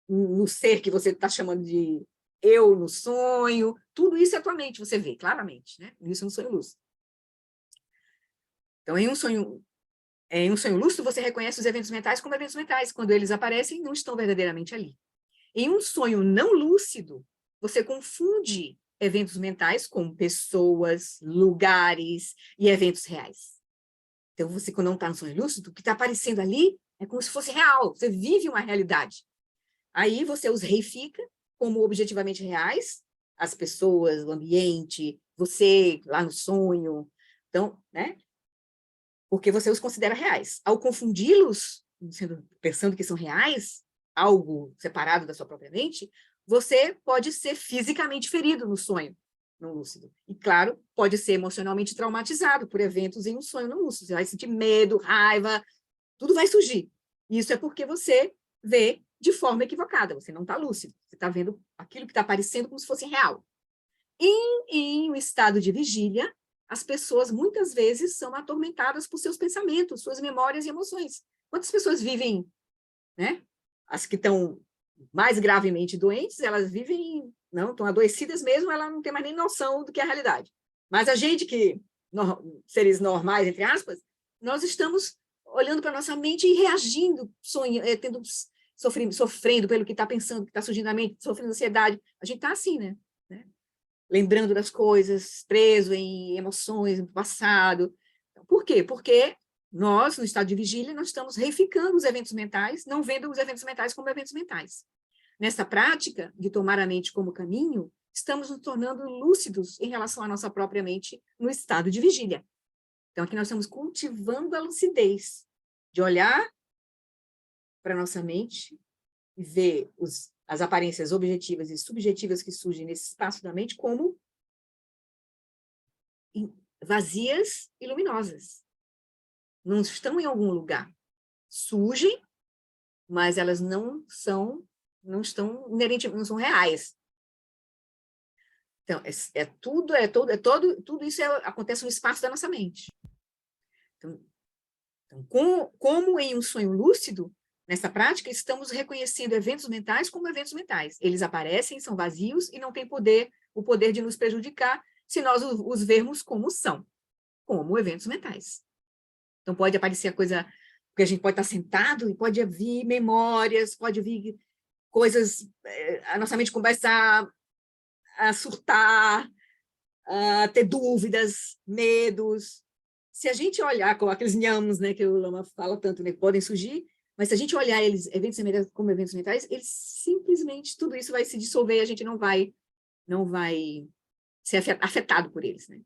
no ser que você está chamando de eu no sonho. Tudo isso é a tua mente, você vê claramente, né? Isso é um sonho lúcido. Então, em um sonho lúcido, você reconhece os eventos mentais como eventos mentais. Quando eles aparecem, não estão verdadeiramente ali. Em um sonho não lúcido, você confunde eventos mentais com pessoas, lugares e eventos reais. Então, você, quando não está no sonho lúcido, o que está aparecendo ali é como se fosse real. Você vive uma realidade. Aí você os reifica como objetivamente reais, as pessoas, o ambiente, você lá no sonho. Então, né? Porque você os considera reais. Ao confundi-los, pensando que são reais, algo separado da sua própria mente, você pode ser fisicamente ferido no sonho não lúcido. E, claro, pode ser emocionalmente traumatizado por eventos em um sonho não lúcido. Você vai sentir medo, raiva, tudo vai surgir. Isso é porque você vê de forma equivocada, você não está lúcido, você está vendo aquilo que está aparecendo como se fosse real. Em um estado de vigília, as pessoas muitas vezes são atormentadas por seus pensamentos, suas memórias e emoções. Quantas pessoas vivem, né? As que estão mais gravemente doentes, elas vivem, não, estão adoecidas mesmo, ela não tem mais nem noção do que é a realidade. Mas a gente que, seres normais, entre aspas, nós estamos olhando para a nossa mente e reagindo, sofrendo pelo que está pensando, que está surgindo na mente, sofrendo ansiedade. A gente está assim, né? Lembrando das coisas, preso em emoções do passado. Por quê? Porque nós, no estado de vigília, nós estamos reificando os eventos mentais, não vendo os eventos mentais como eventos mentais. Nessa prática de tomar a mente como caminho, estamos nos tornando lúcidos em relação à nossa própria mente no estado de vigília. Então, aqui nós estamos cultivando a lucidez de olhar para a nossa mente e ver as aparências objetivas e subjetivas que surgem nesse espaço da mente como vazias e luminosas. Não estão em algum lugar. Surgem, mas elas não estão inerentes, não são reais. Então, tudo isso acontece no espaço da nossa mente. Então como em um sonho lúcido, nessa prática, estamos reconhecendo eventos mentais como eventos mentais. Eles aparecem, são vazios e não têm o poder de nos prejudicar se nós os vermos como são, como eventos mentais. Então, pode aparecer a coisa, porque a gente pode estar sentado e pode vir memórias, pode vir coisas, a nossa mente começa a surtar, a ter dúvidas, medos. Se a gente olhar com aqueles nhamos, né, que o Lama fala tanto, né, que podem surgir, mas se a gente olhar eles como eventos mentais, eles simplesmente, tudo isso vai se dissolver e a gente não vai ser afetado por eles, né?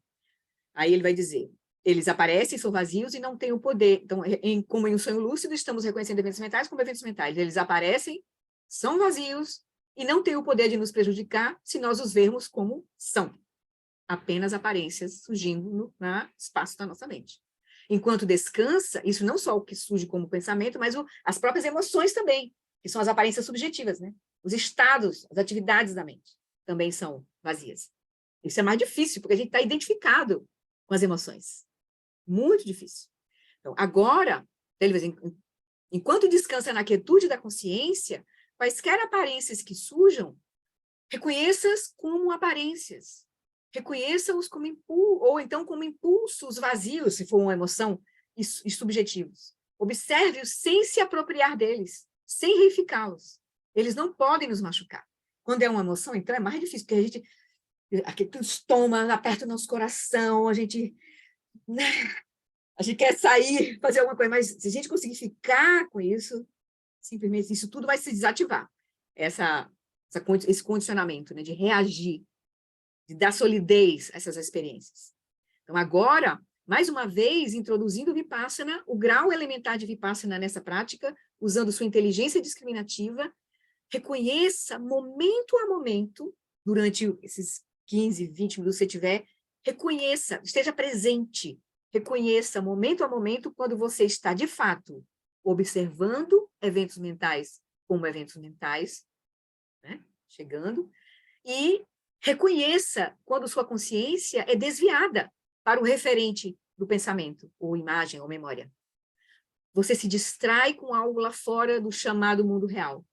Aí ele vai dizer, eles aparecem, são vazios e não têm o poder. Então, como em um sonho lúcido, estamos reconhecendo eventos mentais como eventos mentais. Eles aparecem, são vazios e não têm o poder de nos prejudicar se nós os vermos como são. Apenas aparências surgindo no espaço da nossa mente. Enquanto descansa, isso não só o que surge como pensamento, mas as próprias emoções também, que são as aparências subjetivas, né? Os estados, as atividades da mente também são vazias. Isso é mais difícil, porque a gente está identificado com as emoções. Muito difícil. Então, agora, enquanto descansa na quietude da consciência, quaisquer aparências que surjam, reconheça-as como aparências. Reconheça-os como ou então como impulsos vazios, se for uma emoção, e subjetivos. Observe-os sem se apropriar deles, sem reificá-los. Eles não podem nos machucar. Quando é uma emoção, então, é mais difícil, porque a gente aqui nos toma, aperta o nosso coração, a gente quer sair, fazer alguma coisa, mas se a gente conseguir ficar com isso, simplesmente isso tudo vai se desativar. Esse condicionamento, né, de reagir, de dar solidez a essas experiências. Então, agora, mais uma vez, introduzindo o Vipassana, o grau elementar de Vipassana nessa prática, usando sua inteligência discriminativa, reconheça, momento a momento, durante esses 15, 20 minutos que você tiver, reconheça, esteja presente, reconheça momento a momento quando você está, de fato, observando eventos mentais como eventos mentais, né, chegando, e reconheça quando sua consciência é desviada para o referente do pensamento, ou imagem, ou memória. Você se distrai com algo lá fora do chamado mundo real.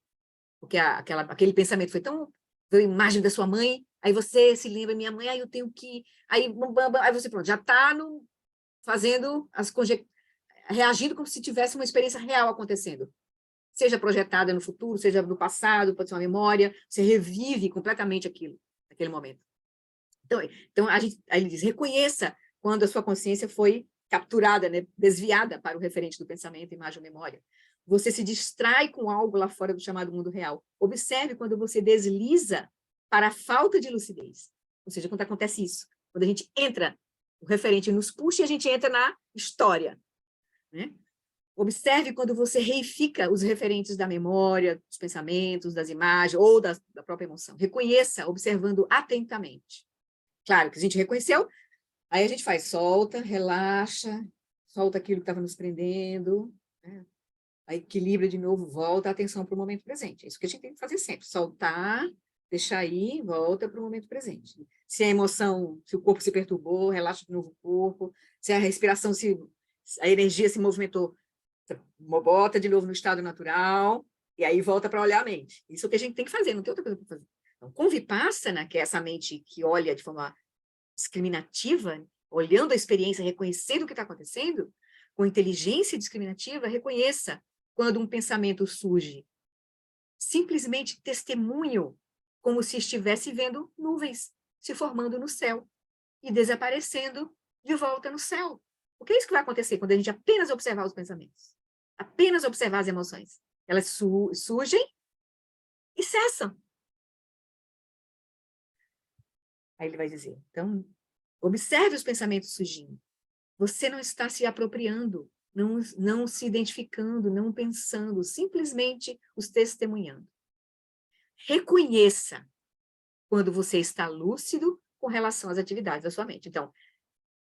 Porque aquele pensamento foi tão... Veio a imagem da sua mãe, aí você se lembra, minha mãe, aí eu tenho que... Aí você, pronto, já está fazendo reagindo como se tivesse uma experiência real acontecendo. Seja projetada no futuro, seja no passado, pode ser uma memória, você revive completamente aquilo, naquele momento. Então aí ele diz, reconheça quando a sua consciência foi capturada, né, desviada para o referente do pensamento, imagem ou memória. Você se distrai com algo lá fora do chamado mundo real. Observe quando você desliza para a falta de lucidez. Ou seja, quando acontece isso. Quando a gente entra, o referente nos puxa e a gente entra na história, né? Observe quando você reifica os referentes da memória, dos pensamentos, das imagens ou da própria emoção. Reconheça, observando atentamente. Claro que a gente reconheceu, aí a gente faz, solta, relaxa, solta aquilo que estava nos prendendo, né? Aí equilibra de novo, volta a atenção para o momento presente. É isso que a gente tem que fazer sempre, soltar, deixar ir, volta para o momento presente. Se a emoção, se o corpo se perturbou, relaxa de novo o corpo, se a respiração, a energia se movimentou, bota de novo no estado natural, e aí volta para olhar a mente. Isso é o que a gente tem que fazer, não tem outra coisa para fazer. Então, com Vipassana, que é essa mente que olha de forma discriminativa, olhando a experiência, reconhecendo o que está acontecendo, com inteligência discriminativa, reconheça quando um pensamento surge. Simplesmente testemunho, como se estivesse vendo nuvens se formando no céu e desaparecendo de volta no céu. Porque é isso que vai acontecer quando a gente apenas observar os pensamentos, apenas observar as emoções. Elas surgem e cessam. Aí ele vai dizer, então, observe os pensamentos surgindo. Você não está se apropriando, não se identificando, não pensando, simplesmente os testemunhando. Reconheça quando você está lúcido com relação às atividades da sua mente. Então,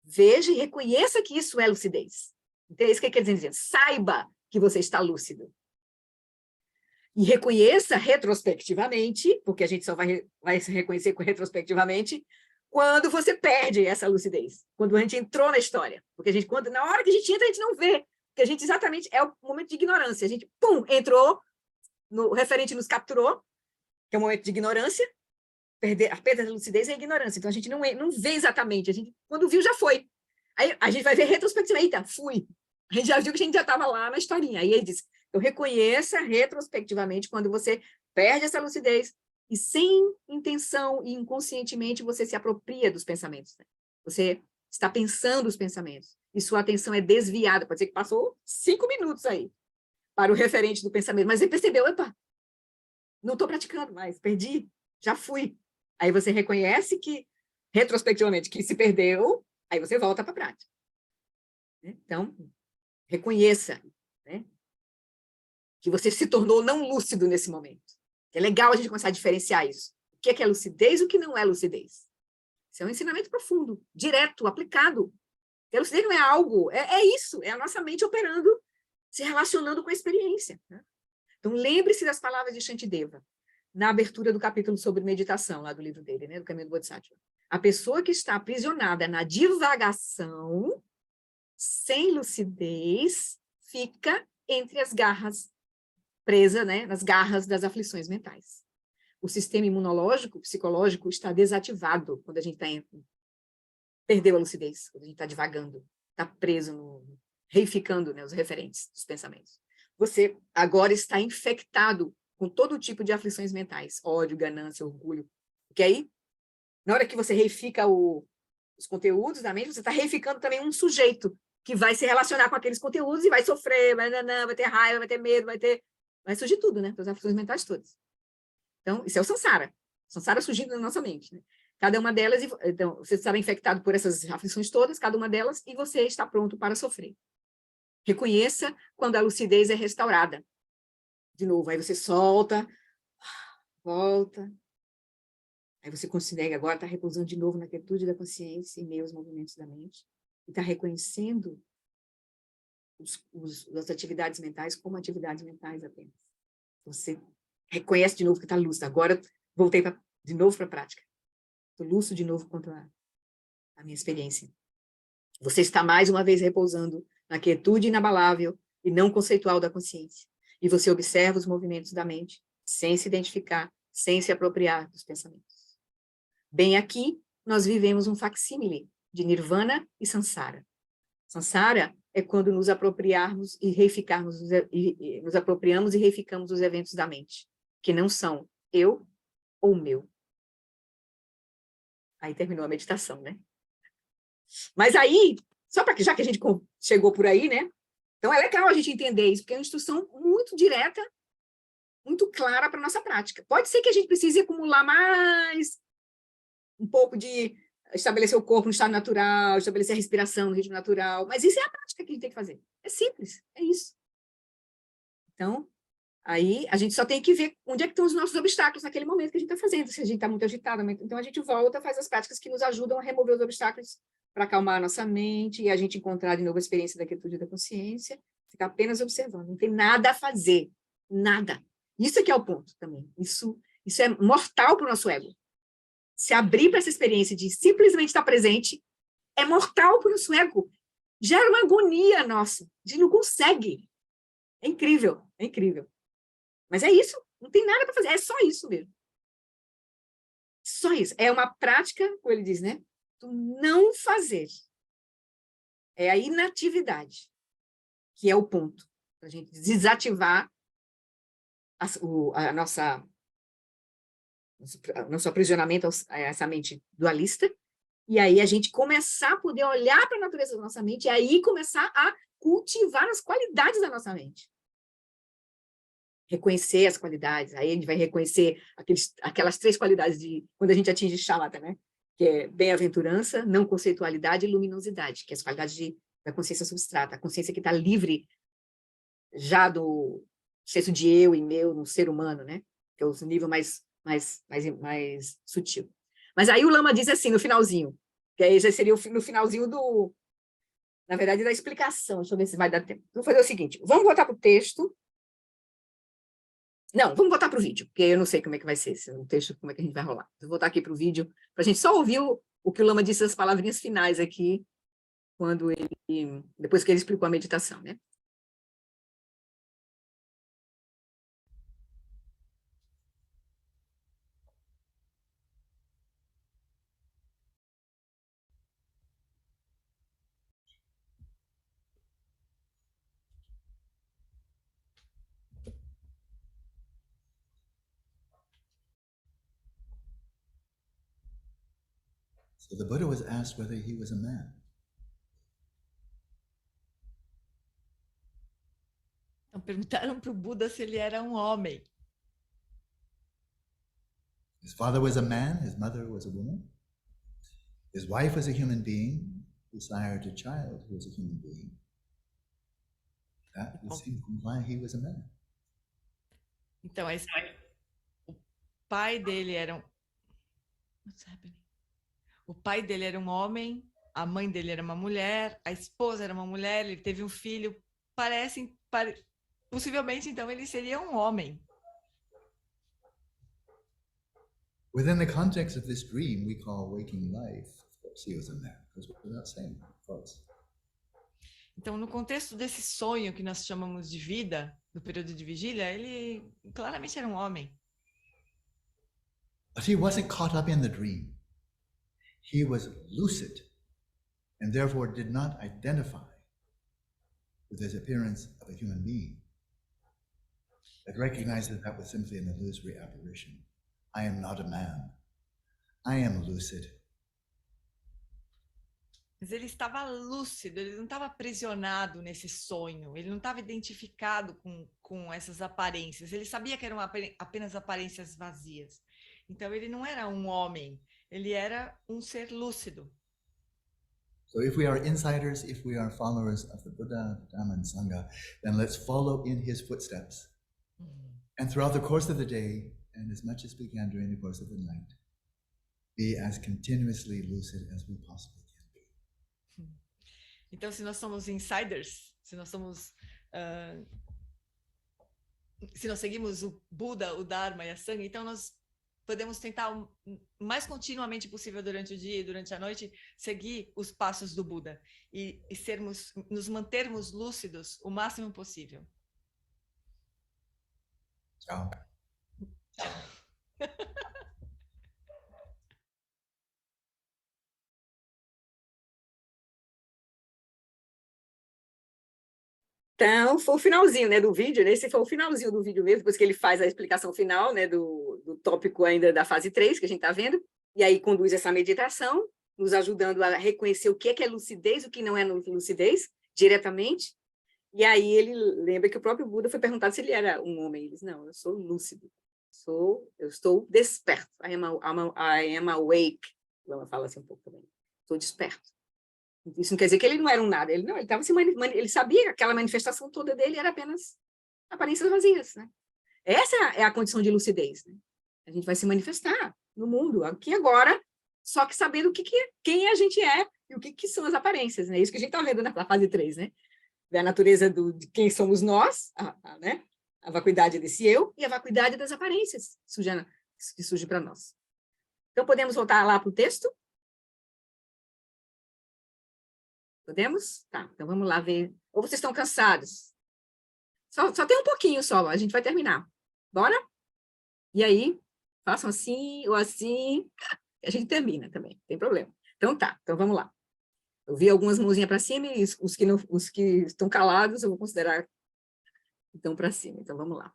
veja e reconheça que isso é lucidez. Então, é isso que ele quer dizer. Saiba que você está lúcido. E reconheça retrospectivamente, porque a gente só vai se reconhecer retrospectivamente, quando você perde essa lucidez, quando a gente entrou na história. Porque na hora que a gente entra, a gente não vê, porque a gente exatamente é o momento de ignorância. A gente, pum, entrou, o referente nos capturou, que é o momento de ignorância, a perda da lucidez é a ignorância. Então, a gente não vê exatamente. A gente, quando viu, já foi. Aí a gente vai ver retrospectivamente, eita, fui. A gente já viu que a gente já estava lá na historinha. Aí ele diz, eu reconheça retrospectivamente quando você perde essa lucidez e sem intenção e inconscientemente você se apropria dos pensamentos. Né? Você está pensando os pensamentos e sua atenção é desviada. Pode ser que passou 5 minutos aí para o referente do pensamento, mas você percebeu, opa, não estou praticando mais, perdi, já fui. Aí você reconhece que, retrospectivamente, que se perdeu, aí você volta para a prática. Então, reconheça, né, que você se tornou não lúcido nesse momento. É legal a gente começar a diferenciar isso. O que é lucidez e o que não é lucidez. Isso é um ensinamento profundo, direto, aplicado. A lucidez não é algo, é isso, é a nossa mente operando, se relacionando com a experiência. Né? Então, lembre-se das palavras de Shantideva, na abertura do capítulo sobre meditação, lá do livro dele, né, do Caminho do Bodhisattva. A pessoa que está aprisionada na divagação, sem lucidez, fica entre as garras, presa, né, nas garras das aflições mentais. O sistema imunológico, psicológico, está desativado quando a gente perdeu a lucidez, quando a gente está divagando, está preso, reificando, né, os referentes dos pensamentos. Você agora está infectado com todo tipo de aflições mentais, ódio, ganância, orgulho. Porque aí, na hora que você reifica os conteúdos da mente, você está reificando também um sujeito que vai se relacionar com aqueles conteúdos e vai sofrer, vai ter raiva, vai ter medo, vai surgir tudo, né? As aflições mentais todas. Então, isso é o samsara. Samsara surgindo na nossa mente. Né? Cada uma delas, então, você estará infectado por essas aflições todas, cada uma delas, e você está pronto para sofrer. Reconheça quando a lucidez é restaurada. De novo, aí você solta, volta, Aí você consegue agora estar repousando de novo na quietude da consciência e meio aos movimentos da mente. E está reconhecendo as atividades mentais como atividades mentais apenas. Você reconhece de novo que está lúcido. Agora, voltei de novo para a prática. Estou lúcido de novo quanto à minha experiência. Você está mais uma vez repousando na quietude inabalável e não conceitual da consciência. E você observa os movimentos da mente, sem se identificar, sem se apropriar dos pensamentos. Bem aqui, nós vivemos um facsímile de nirvana e samsara. Samsara é quando nos apropriarmos e reificarmos, nos apropriamos e reificamos os eventos da mente, que não são eu ou meu. Aí terminou a meditação, né? Mas aí, só para que, já que a gente chegou por aí, né? Então é legal a gente entender isso, porque é uma instrução muito direta, muito clara para a nossa prática. Pode ser que a gente precise acumular mais um pouco de estabelecer o corpo no estado natural, estabelecer a respiração no ritmo natural, mas isso é a prática que a gente tem que fazer. É simples, é isso. Então, aí a gente só tem que ver onde é que estão os nossos obstáculos naquele momento que a gente está fazendo, se a gente está muito agitado. Então a gente volta, faz as práticas que nos ajudam a remover os obstáculos para acalmar a nossa mente e a gente encontrar de novo a experiência da quietude da consciência, ficar apenas observando, não tem nada a fazer, nada. Isso aqui é o ponto também. Isso é mortal para o nosso ego. Se abrir para essa experiência de simplesmente estar presente é mortal para o nosso ego. Gera uma agonia nossa. A gente não consegue. É incrível, é incrível. Mas é isso, não tem nada para fazer, é só isso mesmo. Só isso. É uma prática, como ele diz, né? Do não fazer. É a inatividade, que é o ponto. Para a gente desativar nosso aprisionamento a essa mente dualista, e aí a gente começar a poder olhar para a natureza da nossa mente, e aí começar a cultivar as qualidades da nossa mente. Reconhecer as qualidades, aí a gente vai reconhecer aquelas 3 qualidades de quando a gente atinge shamatha, né? Que é bem-aventurança, não conceitualidade e luminosidade, que é as qualidades da consciência substrata, a consciência que está livre já do senso de eu e meu no ser humano, né? Que é o nível mais sutil. Mas aí o Lama diz assim, no finalzinho, que aí já seria no finalzinho na verdade, da explicação. Deixa eu ver se vai dar tempo. Vou fazer o seguinte, vamos voltar para o texto. Não, vamos voltar para o vídeo, porque eu não sei como é que vai ser o texto, como é que a gente vai rolar. Vou voltar aqui para o vídeo, para a gente só ouvir o que o Lama disse, as palavrinhas finais aqui, depois que ele explicou a meditação, né? So the Buddha was asked whether he was a man. Então perguntaram para o Buda se ele era um homem. His father was a man, his mother was a woman. His wife was a human being, who sired a child who was a human being. That would seem to imply he was a man. Então, o pai dele era um... What's happening? O pai dele era um homem, a mãe dele era uma mulher, a esposa era uma mulher, ele teve um filho. Possivelmente, então, ele seria um homem. Within the context of this dream we call waking life, of course he was a man, because we're not saying, of course. Então, no contexto desse sonho que nós chamamos de vida, do período de vigília, ele claramente era um homem. But he wasn't caught up in the dream. He was lucid and therefore did not identify with his appearance of a human being, but recognized that was simply an illusory apparition. I am not a man. I am lucid. Mas ele estava lúcido, ele não estava aprisionado nesse sonho, ele não estava identificado com essas aparências, ele sabia que eram apenas aparências vazias. Então ele não era um homem, ele era um ser lúcido. So if we are insiders, if we are followers of the Buddha, Dhamma, and Sangha, then let's follow in his footsteps. And throughout the course of the day, and as much as we can during the course of the night, be as continuously lucid as we possibly can be. Então, se nós somos insiders, se nós seguimos o Buda, o Dharma e a Sangha, então nós podemos tentar o mais continuamente possível durante o dia e durante a noite seguir os passos do Buda e nos mantermos lúcidos o máximo possível. Tchau. Então, foi o finalzinho, né, do vídeo, né? Esse foi o finalzinho do vídeo mesmo, depois que ele faz a explicação final, né, do tópico ainda da fase 3, que a gente está vendo, e aí conduz essa meditação, nos ajudando a reconhecer o que é lucidez, o que não é lucidez, diretamente, e aí ele lembra que o próprio Buda foi perguntado se ele era um homem, ele diz, não, eu sou lúcido, eu estou desperto, I am awake, vamos falar assim um pouco também, estou desperto. Isso não quer dizer que ele não era um nada, ele estava ele sabia que aquela manifestação toda dele era apenas aparências vazias, né? Essa é a condição de lucidez, né? A gente vai se manifestar no mundo, aqui e agora, só que sabendo quem a gente é e o que são as aparências, né? Isso que a gente está vendo na fase 3, né? Da natureza de quem somos nós, né? A vacuidade desse eu e a vacuidade das aparências que surge para nós. Então, podemos voltar lá para o texto? Podemos? Tá, então vamos lá ver. Ou vocês estão cansados? Só tem um pouquinho só, a gente vai terminar. Bora? E aí, façam assim ou assim, e a gente termina também, não tem problema. Então tá, então vamos lá. Eu vi algumas mãozinhas para cima e os que estão calados eu vou considerar então para cima. Então vamos lá.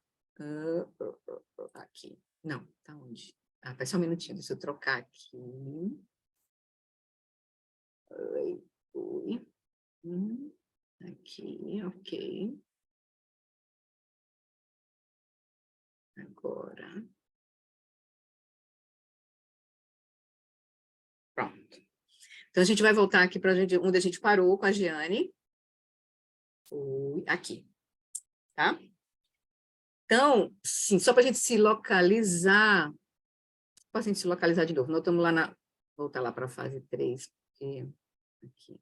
Aqui. Não, tá onde? Pera só um minutinho, deixa eu trocar aqui. Oi. Aqui, ok. Agora. Pronto. Então, a gente vai voltar aqui para onde a gente parou com a Giane. Aqui. Tá? Então, sim, só para a gente se localizar. Para a gente se localizar de novo. Nós estamos lá voltar lá para a fase 3. Aqui.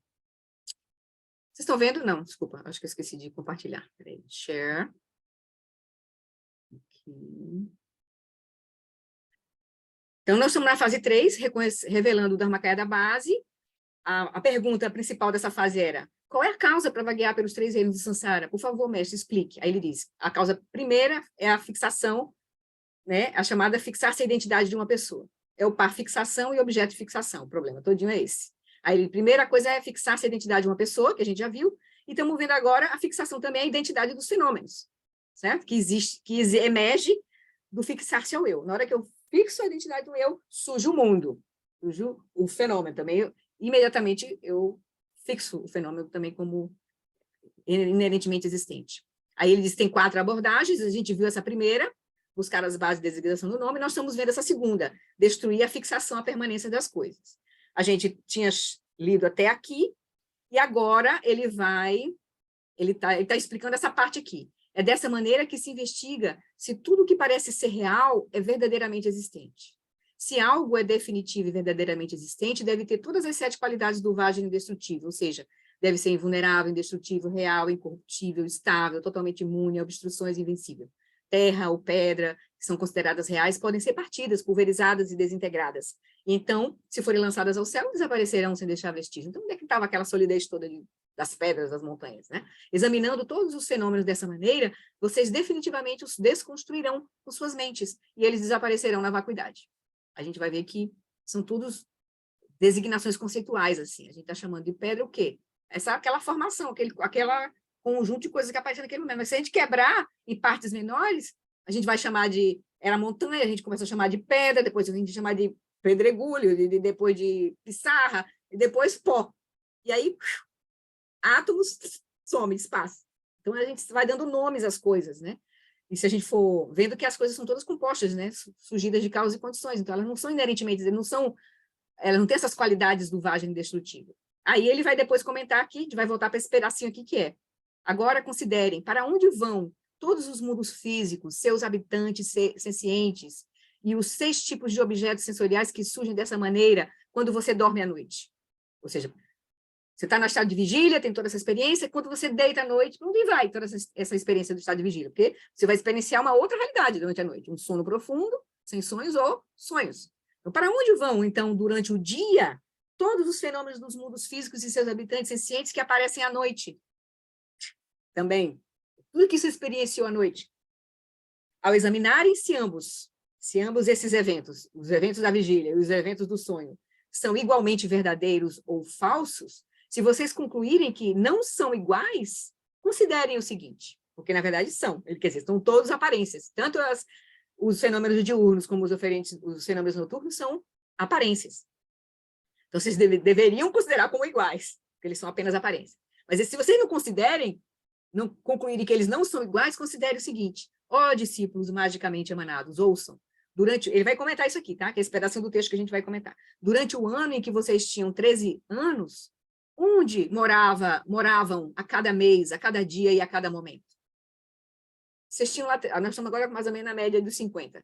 Vocês estão vendo? Não, desculpa. Acho que eu esqueci de compartilhar. Peraí. Share. Aqui. Então, nós estamos na fase 3, revelando o Dharmakaya da base. A pergunta principal dessa fase era: qual é a causa para vaguear pelos 3 reinos de Sansara? Por favor, mestre, explique. Aí ele diz: a causa primeira é a fixação, né? A chamada fixar-se a identidade de uma pessoa. É o par fixação e objeto fixação. O problema todinho é esse. Aí, a primeira coisa é fixar-se a identidade de uma pessoa, que a gente já viu, e estamos vendo agora a fixação também é a identidade dos fenômenos, certo? Que emerge do fixar-se ao eu. Na hora que eu fixo a identidade do eu, surge o mundo, surge o fenômeno também. Imediatamente eu fixo o fenômeno também como inerentemente existente. Aí ele diz que tem 4 abordagens, a gente viu essa primeira, buscar as bases de designação do nome, e nós estamos vendo essa segunda, destruir a fixação, a permanência das coisas. A gente tinha lido até aqui, e agora ele está explicando essa parte aqui. É dessa maneira que se investiga se tudo que parece ser real é verdadeiramente existente. Se algo é definitivo e verdadeiramente existente, deve ter todas as 7 qualidades do Vajra indestrutível, ou seja, deve ser invulnerável, indestrutível, real, incorruptível, estável, totalmente imune a obstruções, invencível. Terra ou pedra, que são consideradas reais, podem ser partidas, pulverizadas e desintegradas. Então, se forem lançadas ao céu, desaparecerão sem deixar vestígio. Então, onde é que estava aquela solidez toda das pedras, das montanhas, né? Examinando todos os fenômenos dessa maneira, vocês definitivamente os desconstruirão com suas mentes, e eles desaparecerão na vacuidade. A gente vai ver que são todos designações conceituais, assim. A gente está chamando de pedra o quê? Aquela formação, aquela conjunto de coisas que aparecem naquele momento. Mas se a gente quebrar em partes menores, a gente vai chamar era montanha, a gente começa a chamar de pedra, depois a gente chama de pedregulho, depois de pissarra, e depois pó. E aí, átomos, some, espaço. Então, a gente vai dando nomes às coisas, né? E se a gente for vendo que as coisas são todas compostas, né? Surgidas de causas e condições. Então, elas não são inerentemente, elas não têm essas qualidades do Vajra indestrutível. Aí ele vai depois comentar aqui, a gente vai voltar para esse pedacinho aqui que é: agora considerem para onde vão todos os mundos físicos, seus habitantes sencientes, e os 6 tipos de objetos sensoriais que surgem dessa maneira quando você dorme à noite. Ou seja, você está no estado de vigília, tem toda essa experiência, quando você deita à noite, onde vai toda essa experiência do estado de vigília? Porque você vai experienciar uma outra realidade durante a noite, um sono profundo, sem sonhos ou sonhos. Então, para onde vão, então, durante o dia, todos os fenômenos dos mundos físicos e seus habitantes sencientes que aparecem à noite? Também, tudo que se experienciou à noite. Ao examinarem-se ambos esses eventos, os eventos da vigília e os eventos do sonho, são igualmente verdadeiros ou falsos, se vocês concluírem que não são iguais, considerem o seguinte, porque na verdade são, quer dizer, são todas aparências, tanto os fenômenos diurnos como os fenômenos noturnos são aparências. Então vocês deveriam considerar como iguais, porque eles são apenas aparências. Mas se vocês não considerem, não concluírem que eles não são iguais, considere o seguinte: ó discípulos magicamente emanados, ouçam. Ele vai comentar isso aqui, tá? Que é esse pedacinho do texto que a gente vai comentar. Durante o ano em que vocês tinham 13 anos, onde moravam a cada mês, a cada dia e a cada momento? Vocês tinham lá, nós estamos agora mais ou menos na média dos 50.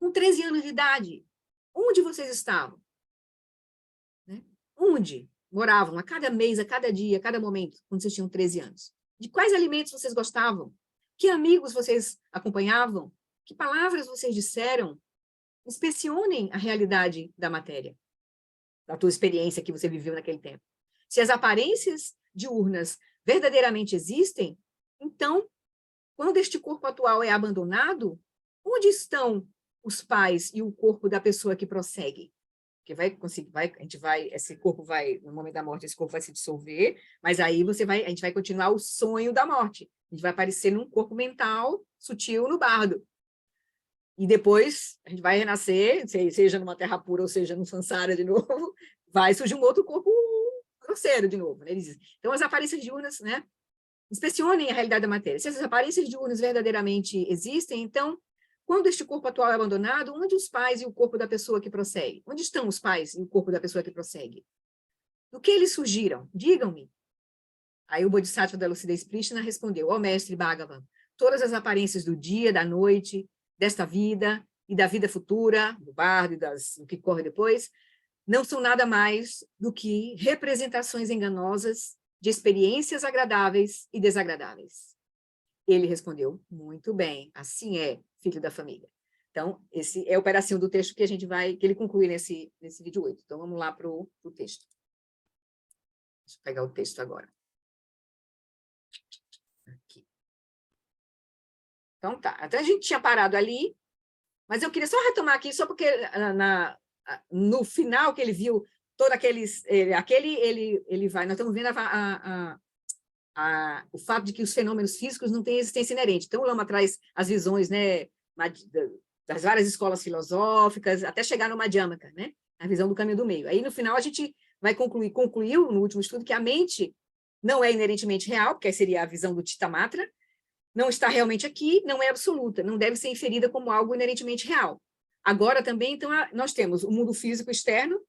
Com 13 anos de idade, onde vocês estavam? Né? Onde moravam a cada mês, a cada dia, a cada momento, quando vocês tinham 13 anos? De quais alimentos vocês gostavam? Que amigos vocês acompanhavam? Que palavras vocês disseram? Inspecionem a realidade da matéria, da tua experiência que você viveu naquele tempo. Se as aparências diurnas verdadeiramente existem, então, quando este corpo atual é abandonado, onde estão os pais e o corpo da pessoa que prossegue? Porque esse corpo vai, no momento da morte, esse corpo vai se dissolver, mas aí a gente vai continuar o sonho da morte. A gente vai aparecer num corpo mental sutil no bardo. E depois a gente vai renascer, seja numa terra pura ou seja no samsara de novo, vai surgir um outro corpo grosseiro de novo. Né? Então, as aparências diurnas, né? Inspecionem a realidade da matéria. Se essas aparências diurnas verdadeiramente existem, então, quando este corpo atual é abandonado, onde os pais e o corpo da pessoa que prossegue? Onde estão os pais e o corpo da pessoa que prossegue? Do que eles surgiram? Digam-me. Aí o Bodhisattva da lucidez prístina respondeu: ó mestre Bhagavan, todas as aparências do dia, da noite, desta vida e da vida futura, do bardo e do que corre depois, não são nada mais do que representações enganosas de experiências agradáveis e desagradáveis. Ele respondeu: muito bem, assim é, filho da família. Então, esse é o pedacinho do texto que ele conclui nesse vídeo 8. Então, vamos lá para o texto. Deixa eu pegar o texto agora. Aqui. Então, tá. Então, a gente tinha parado ali, mas eu queria só retomar aqui, só porque no final que ele viu todos aqueles... Ele vai... Nós estamos vendo o fato de que os fenômenos físicos não têm existência inerente. Então, o Lama traz as visões, né, das várias escolas filosóficas, até chegar no Madhyamaka, né, a visão do caminho do meio. Aí, no final, a gente vai concluiu no último estudo que a mente não é inerentemente real, porque aí seria a visão do Chittamatra, não está realmente aqui, não é absoluta, não deve ser inferida como algo inerentemente real. Agora também, então, nós temos o mundo físico externo,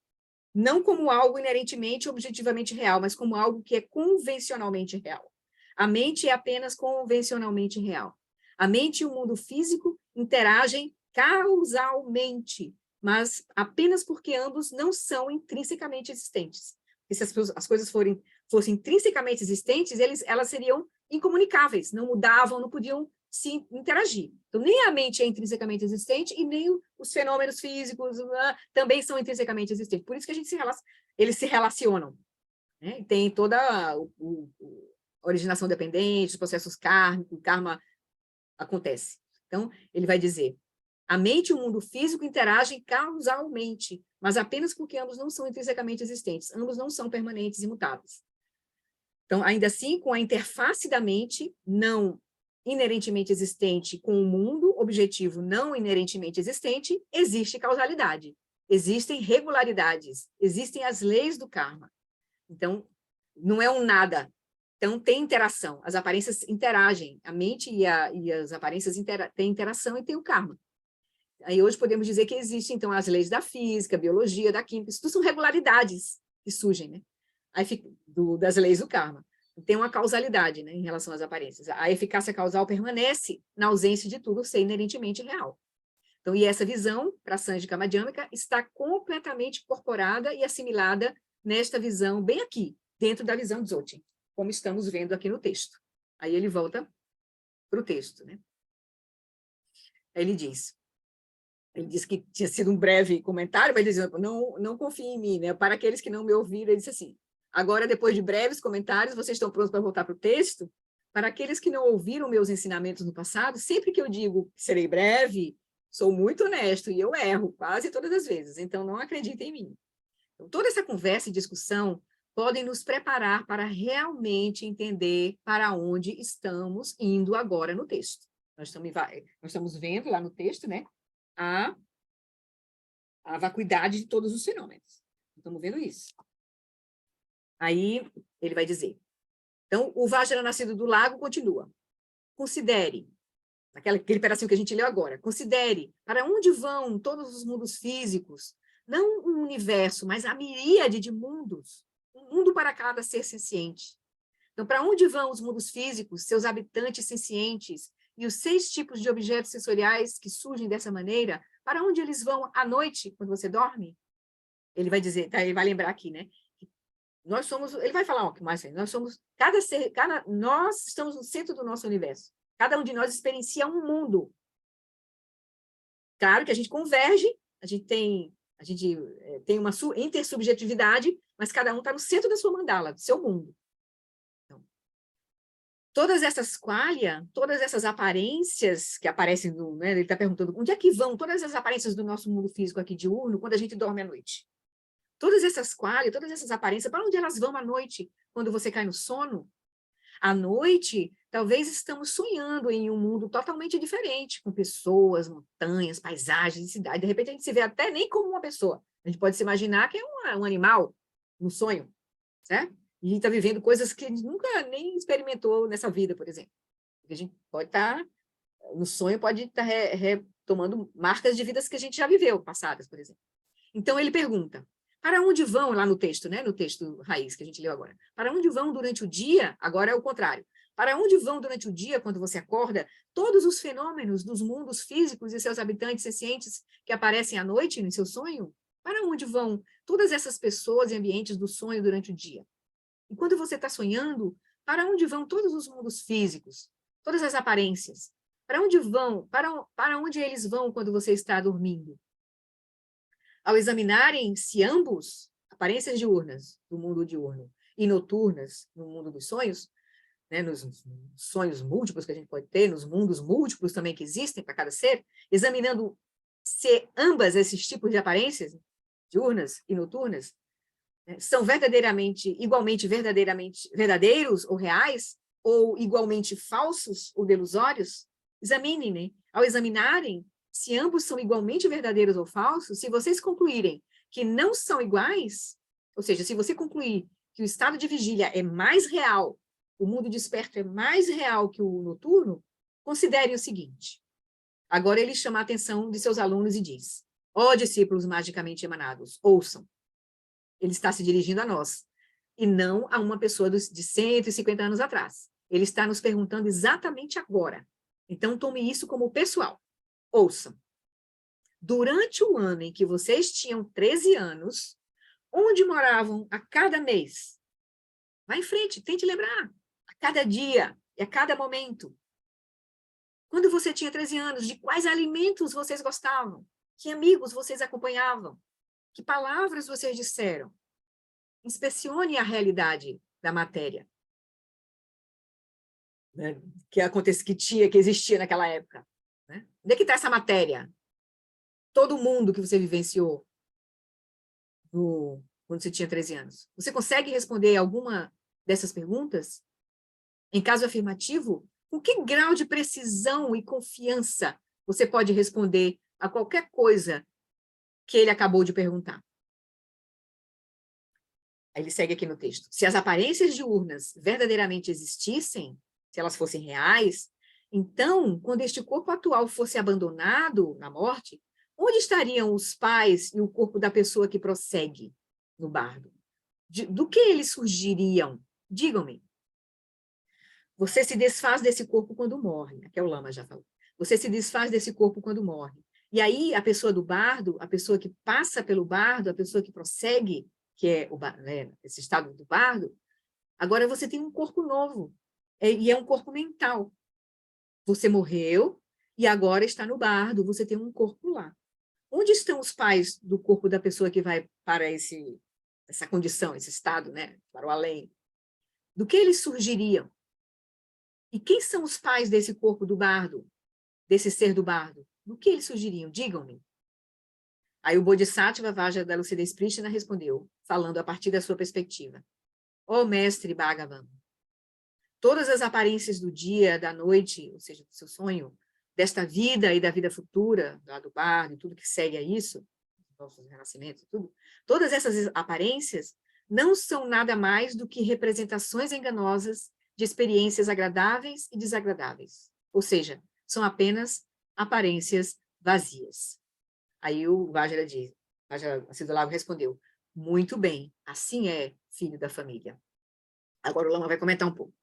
não como algo inerentemente, objetivamente real, mas como algo que é convencionalmente real. A mente é apenas convencionalmente real. A mente e o mundo físico interagem causalmente, mas apenas porque ambos não são intrinsecamente existentes. E se as coisas fossem intrinsecamente existentes, elas seriam incomunicáveis, não mudavam, não podiam se interagir. Então, nem a mente é intrinsecamente existente e nem os fenômenos físicos também são intrinsecamente existentes. Por isso que eles se relacionam. Né? Tem toda a originação dependente, os processos kármicos, o karma acontece. Então, ele vai dizer: a mente e o mundo físico interagem causalmente, mas apenas porque ambos não são intrinsecamente existentes, ambos não são permanentes e imutáveis. Então, ainda assim, com a interface da mente não inerentemente existente com o mundo objetivo não inerentemente existente, existe causalidade, existem regularidades, existem as leis do karma. Então, não é um nada. Então, tem interação, as aparências interagem, a mente e as aparências têm interação e tem o karma. Aí hoje podemos dizer que existem, então, as leis da física, biologia, da química, isso tudo são regularidades que surgem, né? Aí das leis do karma. Tem uma causalidade, né, em relação às aparências. A eficácia causal permanece na ausência de tudo ser inerentemente real. Então, e essa visão, para Sanjika Madhyamaka, está completamente incorporada e assimilada nesta visão, bem aqui, dentro da visão de Dzogchen, como estamos vendo aqui no texto. Aí ele volta para o texto, né? Aí ele disse que tinha sido um breve comentário, mas dizendo, não confie em mim, né? Para aqueles que não me ouviram, ele disse assim, agora, depois de breves comentários, vocês estão prontos para voltar para o texto? Para aqueles que não ouviram meus ensinamentos no passado, sempre que eu digo que serei breve, sou muito honesto e eu erro quase todas as vezes, então não acreditem em mim. Então, toda essa conversa e discussão podem nos preparar para realmente entender para onde estamos indo agora no texto. Nós estamos vendo lá no texto, né, a vacuidade de todos os fenômenos. Estamos vendo isso. Aí ele vai dizer, então, o Vajra nascido do lago continua. Considere, aquele pedacinho que a gente leu agora, considere para onde vão todos os mundos físicos, não um universo, mas a miríade de mundos, um mundo para cada ser senciente. Então, para onde vão os mundos físicos, seus habitantes sencientes, e os 6 tipos de objetos sensoriais que surgem dessa maneira, para onde eles vão à noite, quando você dorme? Ele vai dizer, tá, ele vai lembrar aqui, né? Nós somos, ele vai falar o que mais, nós somos, nós estamos no centro do nosso universo. Cada um de nós experiencia um mundo. Claro que a gente converge, a gente tem uma intersubjetividade, mas cada um está no centro da sua mandala, do seu mundo. Então, todas essas qualia, todas essas aparências que aparecem, né, ele está perguntando, onde é que vão todas as aparências do nosso mundo físico aqui diurno quando a gente dorme à noite? Todas essas qualia, todas essas aparências, para onde elas vão à noite, quando você cai no sono? À noite, talvez estamos sonhando em um mundo totalmente diferente, com pessoas, montanhas, paisagens, cidade. De repente, a gente se vê até nem como uma pessoa. A gente pode se imaginar que é um animal, um sonho, certo? E está vivendo coisas que a gente nunca nem experimentou nessa vida, por exemplo. A gente pode estar, no sonho, pode estar retomando marcas de vidas que a gente já viveu, passadas, por exemplo. Então, ele pergunta, para onde vão, lá no texto, né? No texto raiz que a gente leu agora, para onde vão durante o dia, agora é o contrário, para onde vão durante o dia, quando você acorda, todos os fenômenos dos mundos físicos e seus habitantes sencientes que aparecem à noite no seu sonho? Para onde vão todas essas pessoas e ambientes do sonho durante o dia? E quando você está sonhando, para onde vão todos os mundos físicos, todas as aparências? Para onde vão, para onde eles vão quando você está dormindo? Ao examinarem-se ambos, aparências diurnas do mundo diurno e noturnas no mundo dos sonhos, né, nos sonhos múltiplos que a gente pode ter, nos mundos múltiplos também que existem para cada ser, examinando se ambas esses tipos de aparências, diurnas e noturnas, né, são igualmente verdadeiramente verdadeiros ou reais, ou igualmente falsos ou delusórios, examinem, né? Ao examinarem se ambos são igualmente verdadeiros ou falsos, se vocês concluírem que não são iguais, ou seja, se você concluir que o estado de vigília é mais real, o mundo desperto é mais real que o noturno, considerem o seguinte. Agora ele chama a atenção de seus alunos e diz, ó discípulos magicamente emanados, ouçam. Ele está se dirigindo a nós, e não a uma pessoa de 150 anos atrás. Ele está nos perguntando exatamente agora. Então, tome isso como pessoal. Ouçam, durante o ano em que vocês tinham 13 anos, onde moravam a cada mês? Vá em frente, tente lembrar, a cada dia e a cada momento. Quando você tinha 13 anos, de quais alimentos vocês gostavam? Que amigos vocês acompanhavam? Que palavras vocês disseram? Inspecione a realidade da matéria, né, que existia naquela época. Né? Onde é que está essa matéria? Todo mundo que você vivenciou quando você tinha 13 anos. Você consegue responder alguma dessas perguntas? Em caso afirmativo, com que grau de precisão e confiança você pode responder a qualquer coisa que ele acabou de perguntar? Aí ele segue aqui no texto. Se as aparências diurnas verdadeiramente existissem, se elas fossem reais, então, quando este corpo atual fosse abandonado na morte, onde estariam os pais e o corpo da pessoa que prossegue no bardo? Do que eles surgiriam? Digam-me. Você se desfaz desse corpo quando morre. Aqui é o Lama já falou. Você se desfaz desse corpo quando morre. E aí, a pessoa do bardo, a pessoa que passa pelo bardo, a pessoa que prossegue, que é né, esse estado do bardo, agora você tem um corpo novo, e é um corpo mental. Você morreu e agora está no bardo, você tem um corpo lá. Onde estão os pais do corpo da pessoa que vai para essa condição, esse estado, né, para o além? Do que eles surgiriam? E quem são os pais desse corpo do bardo, desse ser do bardo? Do que eles surgiriam? Digam-me. Aí o Bodhisattva Vajra da Lucidez Prístina respondeu, falando a partir da sua perspectiva. Ó mestre Bhagavan, todas as aparências do dia, da noite, ou seja, do seu sonho, desta vida e da vida futura, lá do bardo e tudo que segue a isso, nossos renascimentos e tudo, todas essas aparências não são nada mais do que representações enganosas de experiências agradáveis e desagradáveis. Ou seja, são apenas aparências vazias. Aí o Vajra diz, Vajra Lago respondeu, muito bem, assim é, filho da família. Agora o Lama vai comentar um pouco.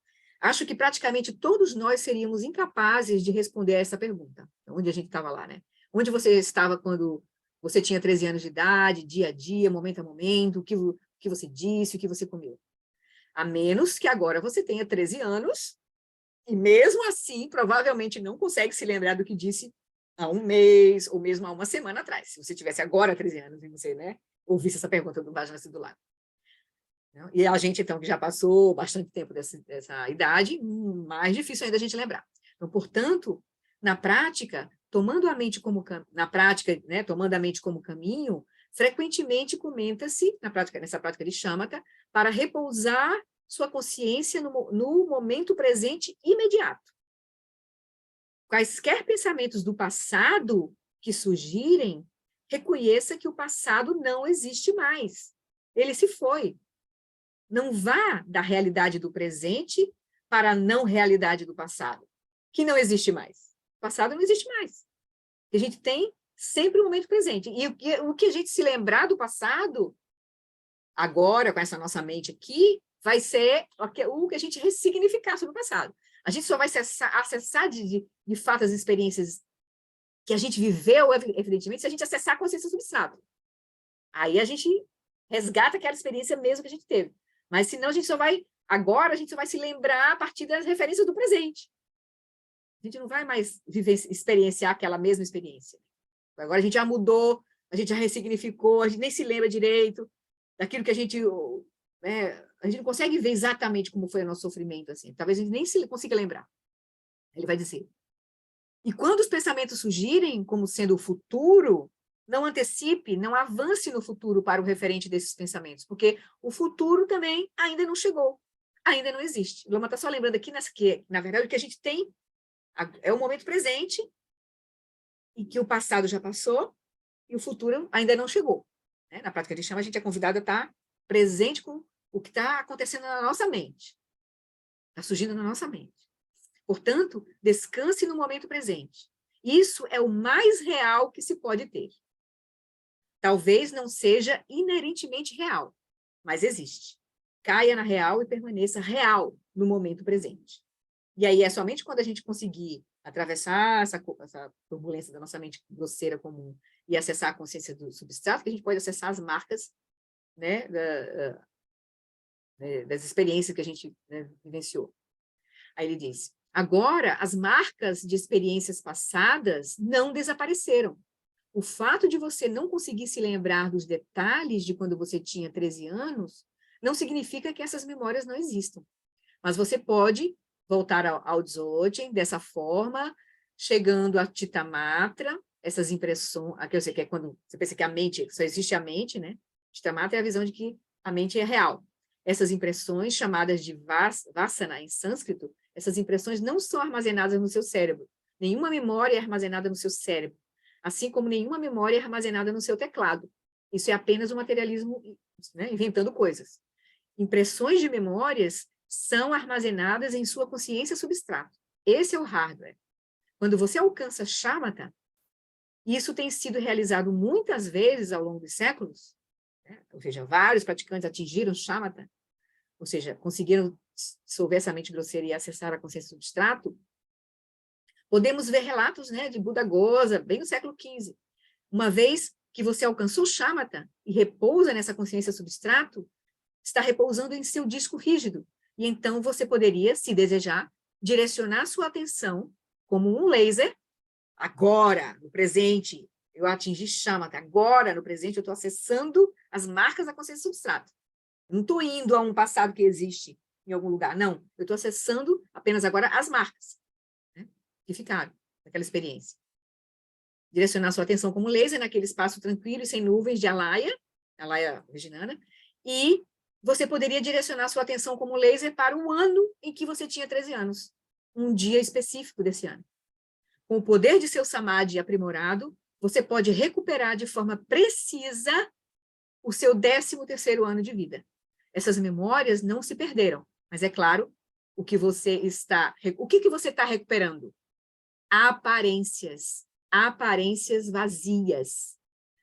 Acho que praticamente todos nós seríamos incapazes de responder a essa pergunta. Onde a gente estava lá, né? Onde você estava quando você tinha 13 anos de idade, dia a dia, momento a momento, o que você disse, o que você comeu. A menos que agora você tenha 13 anos e mesmo assim provavelmente não consegue se lembrar do que disse há um mês ou mesmo há uma semana atrás. Se você tivesse agora 13 anos e você, né, ouvisse essa pergunta do Vajra do lado. E a gente, então, que já passou bastante tempo dessa idade, mais difícil ainda a gente lembrar. Então, portanto, na prática, tomando a mente como caminho, frequentemente comenta-se, nessa prática de shamatha, para repousar sua consciência no momento presente imediato. Quaisquer pensamentos do passado que surgirem, reconheça que o passado não existe mais. Ele se foi. Não vá da realidade do presente para a não realidade do passado, que não existe mais. O passado não existe mais. A gente tem sempre o momento presente. E o que a gente se lembrar do passado, agora, com essa nossa mente aqui, vai ser o que a gente ressignificar sobre o passado. A gente só vai acessar de fato as experiências que a gente viveu, evidentemente, se a gente acessar a consciência substrato. Aí a gente resgata aquela experiência mesmo que a gente teve. Mas senão a gente só vai se lembrar a partir das referências do presente. A gente não vai mais experienciar aquela mesma experiência. Agora a gente já mudou, a gente já ressignificou, a gente nem se lembra direito daquilo que a gente não consegue ver exatamente como foi o nosso sofrimento, assim. Talvez a gente nem se consiga lembrar. Ele vai dizer. E quando os pensamentos surgirem como sendo o futuro, não antecipe, não avance no futuro para o referente desses pensamentos, porque o futuro também ainda não chegou, ainda não existe. O Lama está só lembrando aqui que, na verdade, o que a gente tem é o momento presente, e que o passado já passou, e o futuro ainda não chegou. Né? Na prática de chama, a gente é convidado a estar presente com o que está acontecendo na nossa mente, está surgindo na nossa mente. Portanto, descanse no momento presente. Isso é o mais real que se pode ter. Talvez não seja inerentemente real, mas existe. Caia na real e permaneça real no momento presente. E aí é somente quando a gente conseguir atravessar essa turbulência da nossa mente grosseira comum e acessar a consciência do substrato que a gente pode acessar as marcas, né, das experiências que a gente, né, vivenciou. Aí ele diz, agora as marcas de experiências passadas não desapareceram. O fato de você não conseguir se lembrar dos detalhes de quando você tinha 13 anos não significa que essas memórias não existam. Mas você pode voltar ao Dzogchen dessa forma, chegando a Chitta-matra, essas impressões, aqui eu sei que é quando você pensa que a mente, só existe a mente, né? Chitta-matra é a visão de que a mente é real. Essas impressões, chamadas de vasana em sânscrito, essas impressões não são armazenadas no seu cérebro. Nenhuma memória é armazenada no seu cérebro, assim como nenhuma memória é armazenada no seu teclado. Isso é apenas o materialismo, né, inventando coisas. Impressões de memórias são armazenadas em sua consciência substrato. Esse é o hardware. Quando você alcança shamatha, isso tem sido realizado muitas vezes ao longo dos séculos, né? Ou seja, vários praticantes atingiram shamatha, ou seja, conseguiram dissolver essa mente grosseira e acessar a consciência substrato. Podemos ver relatos, né, de Buddhaghosa, bem no século XV. Uma vez que você alcançou o shamatha e repousa nessa consciência substrato, está repousando em seu disco rígido. E então você poderia, se desejar, direcionar sua atenção como um laser, agora, no presente, eu atingi shamatha, agora, no presente, eu estou acessando as marcas da consciência substrato. Não estou indo a um passado que existe em algum lugar, não. Eu estou acessando apenas agora as marcas, né, que ficaram naquela experiência. Direcionar sua atenção como laser naquele espaço tranquilo e sem nuvens de Alaya Vijnana, e você poderia direcionar sua atenção como laser para o ano em que você tinha 13 anos, um dia específico desse ano. Com o poder de seu samadhi aprimorado, você pode recuperar de forma precisa o seu 13º ano de vida. Essas memórias não se perderam, mas é claro, o que você está recuperando? Aparências vazias.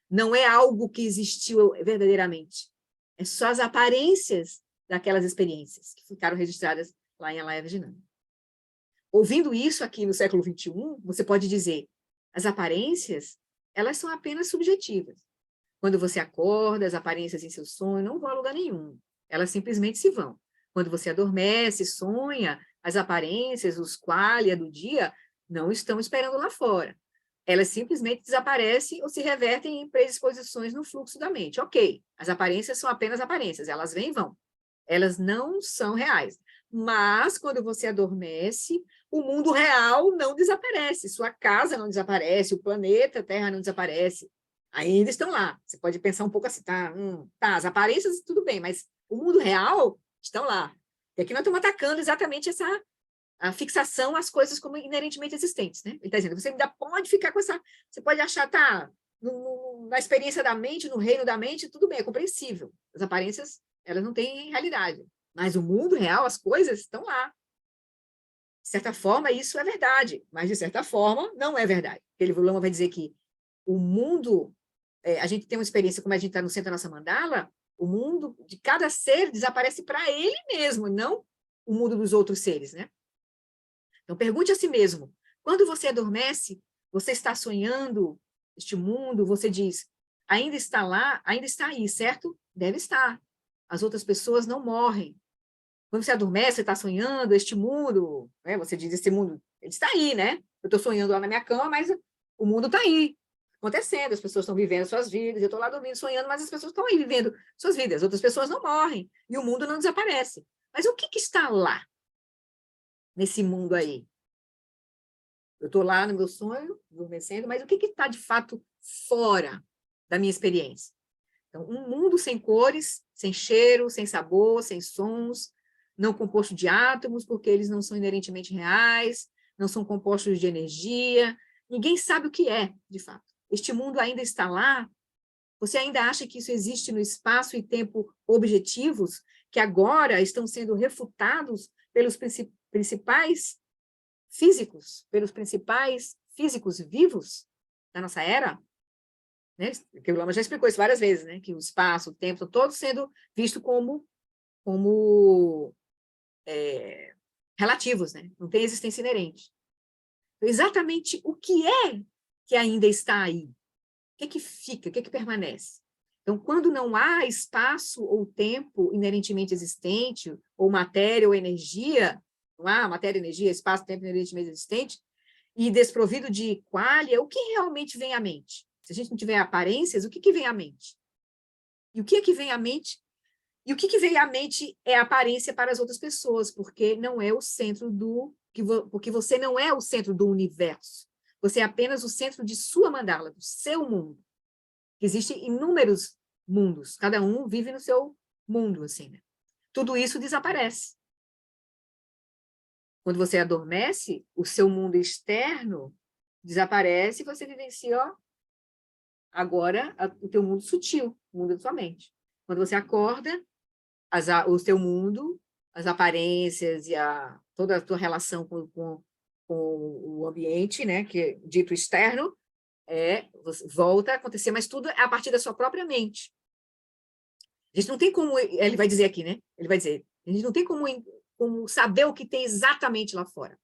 Não é algo que existiu verdadeiramente. É só as aparências daquelas experiências que ficaram registradas lá em Alaya Vijnana. Ouvindo isso aqui no século XXI, você pode dizer, as aparências, elas são apenas subjetivas. Quando você acorda, as aparências em seu sonho não vão a lugar nenhum. Elas simplesmente se vão. Quando você adormece, sonha, as aparências, os qualia do dia, não estão esperando lá fora. Elas simplesmente desaparecem ou se revertem em predisposições no fluxo da mente. Ok, as aparências são apenas aparências, elas vêm e vão. Elas não são reais. Mas, quando você adormece, o mundo real não desaparece, sua casa não desaparece, o planeta Terra não desaparece. Ainda estão lá. Você pode pensar um pouco assim, tá, as aparências tudo bem, mas o mundo real estão lá. E aqui nós estamos atacando exatamente a fixação às coisas como inerentemente existentes, né? Ele está dizendo, você ainda pode ficar com essa... Você pode achar, tá, na experiência da mente, no reino da mente, tudo bem, é compreensível. As aparências, elas não têm realidade. Mas o mundo real, as coisas estão lá. De certa forma, isso é verdade, mas de certa forma, não é verdade. Ele Lama vai dizer que o mundo... a gente tem uma experiência, como a gente está no centro da nossa mandala, o mundo de cada ser desaparece para ele mesmo, não o mundo dos outros seres, né? Então, pergunte a si mesmo, quando você adormece, você está sonhando este mundo, você diz, ainda está lá, ainda está aí, certo? Deve estar. As outras pessoas não morrem. Quando você adormece, você está sonhando este mundo, né? Você diz, esse mundo, ele está aí, né? Eu estou sonhando lá na minha cama, mas o mundo está aí, acontecendo, as pessoas estão vivendo suas vidas, eu estou lá dormindo, sonhando, mas as pessoas estão aí vivendo suas vidas, outras pessoas não morrem, e o mundo não desaparece. Mas o que está lá, nesse mundo aí? Eu estou lá no meu sonho, adormecendo, mas o que está de fato fora da minha experiência? Então, um mundo sem cores, sem cheiro, sem sabor, sem sons, não composto de átomos, porque eles não são inerentemente reais, não são compostos de energia, ninguém sabe o que é, de fato. Este mundo ainda está lá? Você ainda acha que isso existe no espaço e tempo objetivos, que agora estão sendo refutados pelos principais físicos vivos da nossa era? Né? Que o Lama já explicou isso várias vezes, né? Que o espaço, o tempo, estão todos sendo vistos como relativos, né? Não tem existência inerente. Então, exatamente o que é que ainda está aí? O que fica? O que permanece? Então, quando não há espaço ou tempo inerentemente existente, ou matéria ou energia, não há matéria, energia, espaço, tempo inerentemente existente, e desprovido de qualia, o que realmente vem à mente? Se a gente não tiver aparências, o que vem à mente? E o que é que vem à mente? E o que vem à mente é a aparência para as outras pessoas, porque não é o centro porque você não é o centro do universo. Você é apenas o centro de sua mandala, do seu mundo. Existem inúmeros mundos, cada um vive no seu mundo, assim, né? Tudo isso desaparece. Quando você adormece, o seu mundo externo desaparece e você vivencia, ó, agora o teu mundo sutil, o mundo da sua mente. Quando você acorda, o seu mundo, as aparências e toda a tua relação com o ambiente, né, que é dito externo, volta a acontecer, mas tudo é a partir da sua própria mente. A gente não tem como, ele vai dizer aqui, né? Ele vai dizer, a gente não tem como saber o que tem exatamente lá fora.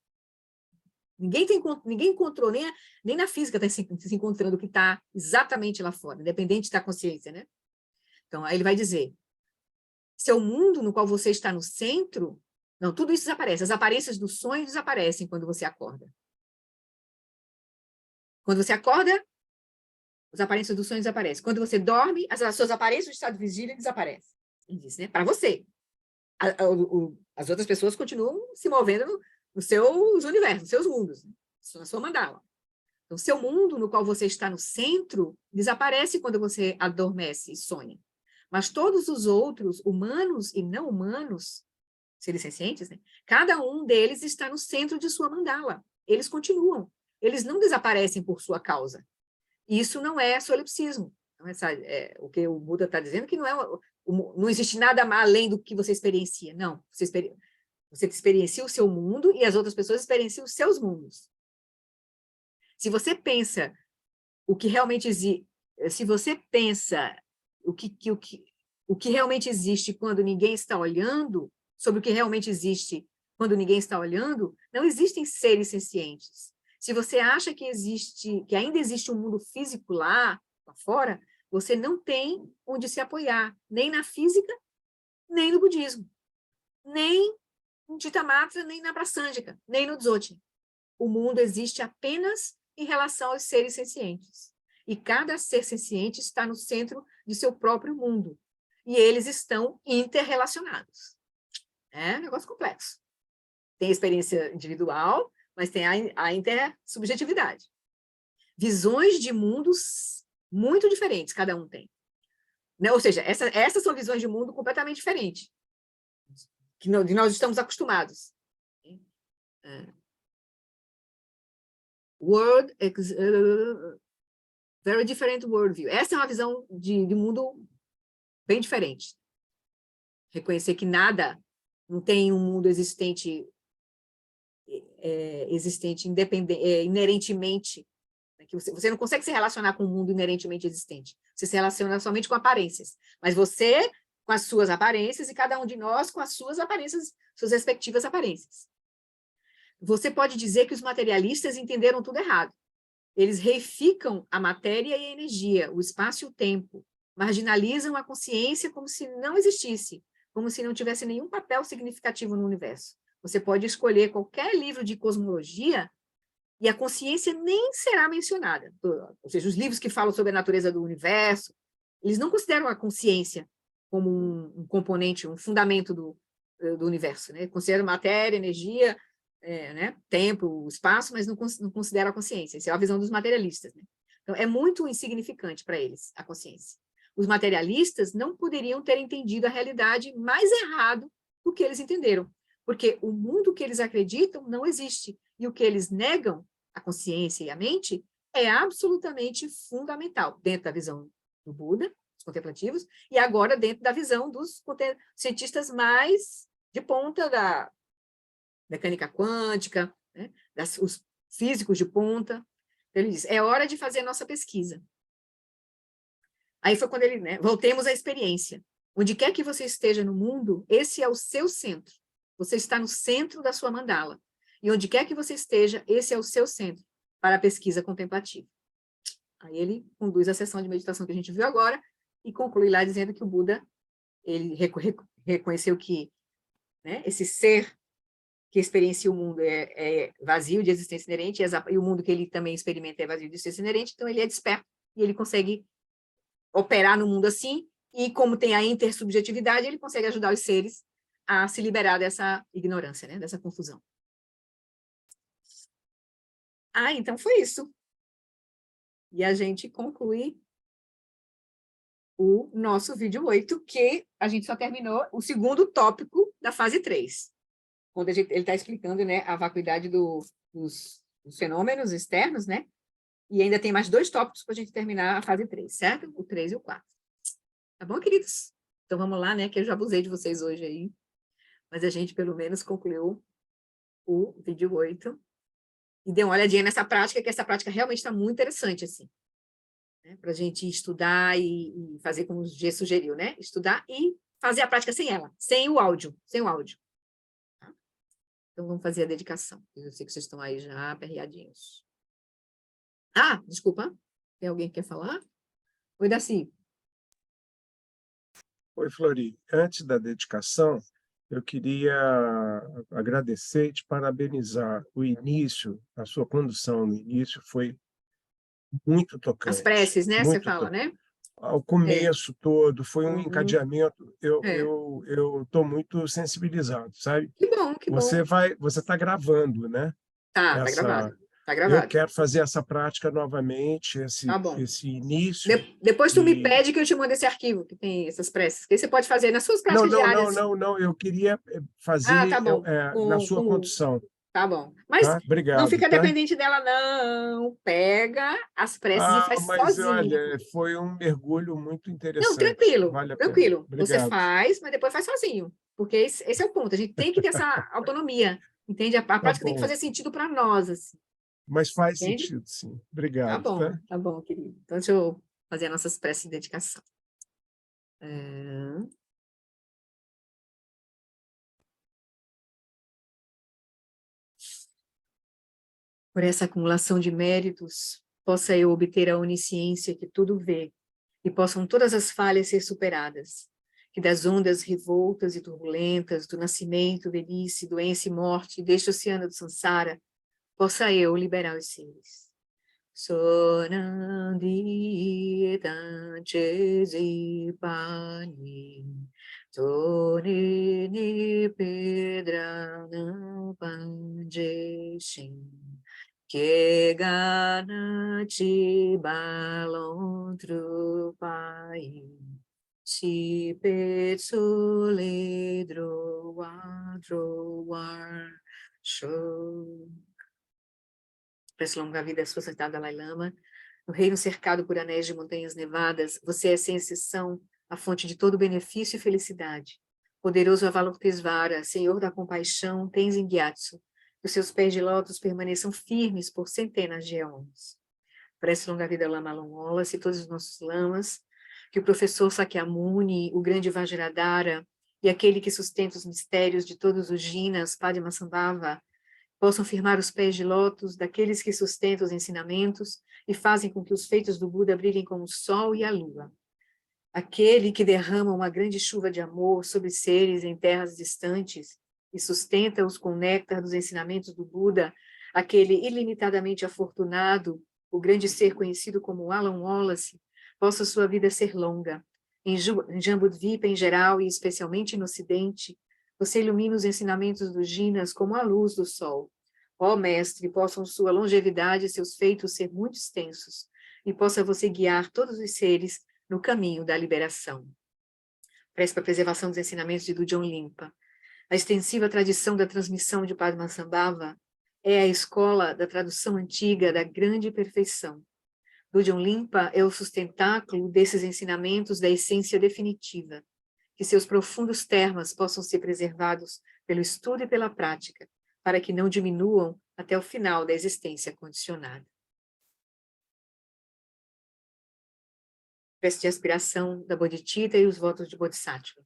Ninguém encontrou, nem na física está se encontrando o que está exatamente lá fora, independente da consciência, né? Então, aí ele vai dizer, seu mundo no qual você está no centro, não, tudo isso desaparece, as aparências do sonho desaparecem quando você acorda. Quando você acorda, as aparências do sonho desaparecem. Quando você dorme, as suas aparências do estado de vigília desaparecem. Ele diz, né? Para você. As outras pessoas continuam se movendo nos seus universos, nos seus mundos, na sua mandala. Então, seu mundo no qual você está no centro desaparece quando você adormece e sonha. Mas todos os outros, humanos e não humanos, seres sencientes, né? Cada um deles está no centro de sua mandala. Eles continuam. Eles não desaparecem por sua causa. Isso não é solipsismo. Então, o que o Buda está dizendo que não existe nada além do que você experiencia. Não, você experiencia o seu mundo e as outras pessoas experienciam os seus mundos. Se você pensa o que realmente existe, se você pensa o que realmente existe quando ninguém está olhando, sobre o que realmente existe quando ninguém está olhando, não existem seres sencientes. Se você acha que ainda existe um mundo físico lá fora, você não tem onde se apoiar, nem na física, nem no budismo, nem no Chittamatra, nem na Prasangika, nem no Dzogchen. O mundo existe apenas em relação aos seres sencientes. E cada ser senciente está no centro de seu próprio mundo. E eles estão interrelacionados. É um negócio complexo. Tem a experiência individual, mas tem a intersubjetividade. Visões de mundos muito diferentes, cada um tem. Né? Ou seja, essas são visões de mundo completamente diferentes, que nós estamos acostumados. Very different worldview. Essa é uma visão de mundo bem diferente. Reconhecer que nada, não tem um mundo existente inerentemente, né, que você não consegue se relacionar com um mundo inerentemente existente. Você se relaciona somente com aparências. Mas você, com as suas aparências, e cada um de nós com as suas aparências, suas respectivas aparências. Você pode dizer que os materialistas entenderam tudo errado. Eles reificam a matéria e a energia, o espaço e o tempo, marginalizam a consciência como se não existisse, como se não tivesse nenhum papel significativo no universo. Você pode escolher qualquer livro de cosmologia e a consciência nem será mencionada. Ou seja, os livros que falam sobre a natureza do universo, eles não consideram a consciência como um componente, um fundamento do universo, né? Consideram matéria, energia, né? Tempo, espaço, mas não consideram a consciência. Essa é a visão dos materialistas, né? Então, é muito insignificante para eles, a consciência. Os materialistas não poderiam ter entendido a realidade mais errado do que eles entenderam, porque o mundo que eles acreditam não existe, e o que eles negam, a consciência e a mente, é absolutamente fundamental, dentro da visão do Buda, dos contemplativos, e agora dentro da visão dos cientistas mais de ponta da mecânica quântica, né, os físicos de ponta. Ele diz, é hora de fazer a nossa pesquisa. Aí foi quando ele, né, voltemos à experiência. Onde quer que você esteja no mundo, esse é o seu centro. Você está no centro da sua mandala. E onde quer que você esteja, esse é o seu centro para a pesquisa contemplativa. Aí ele conduz a sessão de meditação que a gente viu agora e conclui lá dizendo que o Buda, ele reconheceu que, né, esse ser que experiencia o mundo é vazio de existência inerente, e o mundo que ele também experimenta é vazio de existência inerente, então ele é desperto e ele consegue operar no mundo assim, e como tem a intersubjetividade, ele consegue ajudar os seres a se liberar dessa ignorância, né, dessa confusão. Então foi isso. E a gente conclui o nosso vídeo 8, que a gente só terminou o segundo tópico da fase 3, onde ele está explicando, né, a vacuidade dos fenômenos externos, né? E ainda tem mais 2 tópicos para a gente terminar a fase 3, certo? O 3 e o 4. Tá bom, queridos? Então vamos lá, né, que eu já abusei de vocês hoje aí, mas a gente pelo menos concluiu o vídeo 8 e deu uma olhadinha nessa prática, que essa prática realmente está muito interessante, assim, né, para a gente estudar e fazer como o G sugeriu, né? Estudar e fazer a prática sem ela, sem o áudio, Então, vamos fazer a dedicação. Eu sei que vocês estão aí já aperreadinhos. Ah, desculpa. Tem alguém que quer falar? Oi, Daci. Oi, Flori. Antes da dedicação, eu queria agradecer e te parabenizar. O início, a sua condução no início foi muito As tocante, preces, né? Você muito fala, tocante. né? Ao É. começo todo, foi um Uhum. encadeamento. É. Eu estou muito sensibilizado, sabe? Que bom, que bom. Você está gravando, né? Tá Essa, gravado. Tá eu gravado. quero fazer essa prática novamente, Tá bom. esse início. Depois tu me E pede que eu te mando esse arquivo que tem essas preces. Que aí você pode fazer nas suas não, práticas não, não, diárias. não, não. Eu queria Ah, tá fazer bom. na sua condução, Tá bom. Mas tá? não Obrigado, fica tá? dependente dela, não. Pega as preces e Ah, faz mas sozinho. olha, foi um mergulho muito Não, interessante. tranquilo, Vale a pena. tranquilo. Você Obrigado. faz, mas depois faz sozinho. Porque esse é o ponto. A gente tem que ter essa autonomia. Entende? A Tá prática tem que bom. fazer sentido para nós, assim. Mas faz Entende? sentido, sim. Obrigado, tá? Tá bom, querido. Então, deixa eu fazer as nossas preces de dedicação. É. Por essa acumulação de méritos, possa eu obter a onisciência que tudo vê, e possam todas as falhas ser superadas, que das ondas revoltas e turbulentas, do nascimento, velhice, doença e morte, deste oceano do samsara, possa eu liberar os seres. Sonandi Tanchezipani Toni ni pedra não panjeshin que gana te balontro pai si petsoledro wadro war show. Peço longa vida à sua santidade Dalai Lama. No reino cercado por anéis de montanhas nevadas, você é sem exceção a fonte de todo benefício e felicidade. Poderoso Avalokitesvara, Senhor da compaixão, Tenzin Gyatso, que os seus pés de lótus permaneçam firmes por centenas de anos. Prece longa vida ao Lama Longolas e todos os nossos lamas, que o professor Sakyamuni, o grande Vajradhara e aquele que sustenta os mistérios de todos os jinas, Padmasambhava, possam firmar os pés de lótus daqueles que sustentam os ensinamentos e fazem com que os feitos do Buda brilhem como o sol e a lua. Aquele que derrama uma grande chuva de amor sobre seres em terras distantes e sustenta-os com o néctar dos ensinamentos do Buda, aquele ilimitadamente afortunado, o grande ser conhecido como Alan Wallace, possa sua vida ser longa. Em Jambudvipa em geral e especialmente no Ocidente, você ilumina os ensinamentos dos Jinas como a luz do sol. Ó Mestre, possam sua longevidade e seus feitos ser muito extensos, e possa você guiar todos os seres no caminho da liberação. Prece para a preservação dos ensinamentos de Dudjom Limpa. A extensiva tradição da transmissão de Padmasambhava é a escola da tradução antiga da grande perfeição. Dudjom Limpa é o sustentáculo desses ensinamentos da essência definitiva. Que seus profundos termas possam ser preservados pelo estudo e pela prática, para que não diminuam até o final da existência condicionada. Prece de aspiração da Bodhicitta e os votos de Bodhisattva.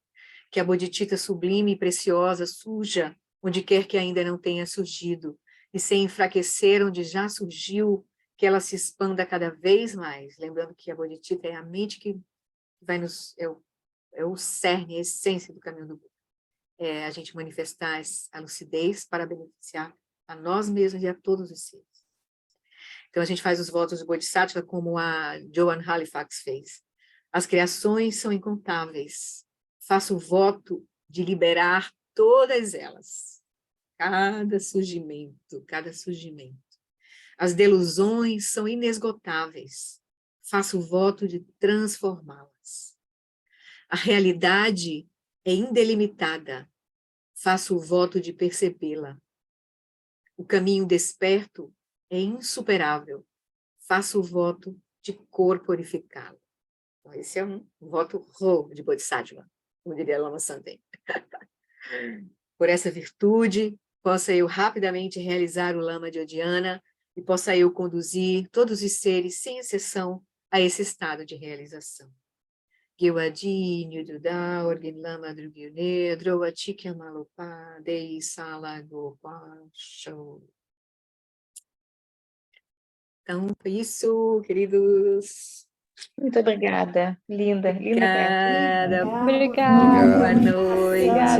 Que a Bodhicitta sublime e preciosa surja onde quer que ainda não tenha surgido, e sem enfraquecer onde já surgiu, que ela se expanda cada vez mais. Lembrando que a Bodhicitta é a mente que vai nos... É o cerne, a essência do caminho do Buda. É a gente manifestar a lucidez para beneficiar a nós mesmos e a todos os seres. Então, a gente faz os votos de Bodhisattva como a Joan Halifax fez. As criações são incontáveis. Faço o voto de liberar todas elas. Cada surgimento, cada surgimento. As delusões são inesgotáveis. Faço o voto de transformá-las. A realidade é indelimitada. Faço o voto de percebê-la. O caminho desperto é insuperável. Faço o voto de corporificá-lo. Então, esse é um voto de Bodhisattva, como diria Lama Santen. Por essa virtude, possa eu rapidamente realizar o Lama de Odiana e possa eu conduzir todos os seres, sem exceção, a esse estado de realização. Giwadinho Dudá, Orgin Lama Drugune, Droa Chicken Malopá, Dei Sala Gopa, Show. Então, foi isso, queridos. Muito obrigada. Linda, linda prática. Obrigada. Obrigada. Boa noite. Obrigada.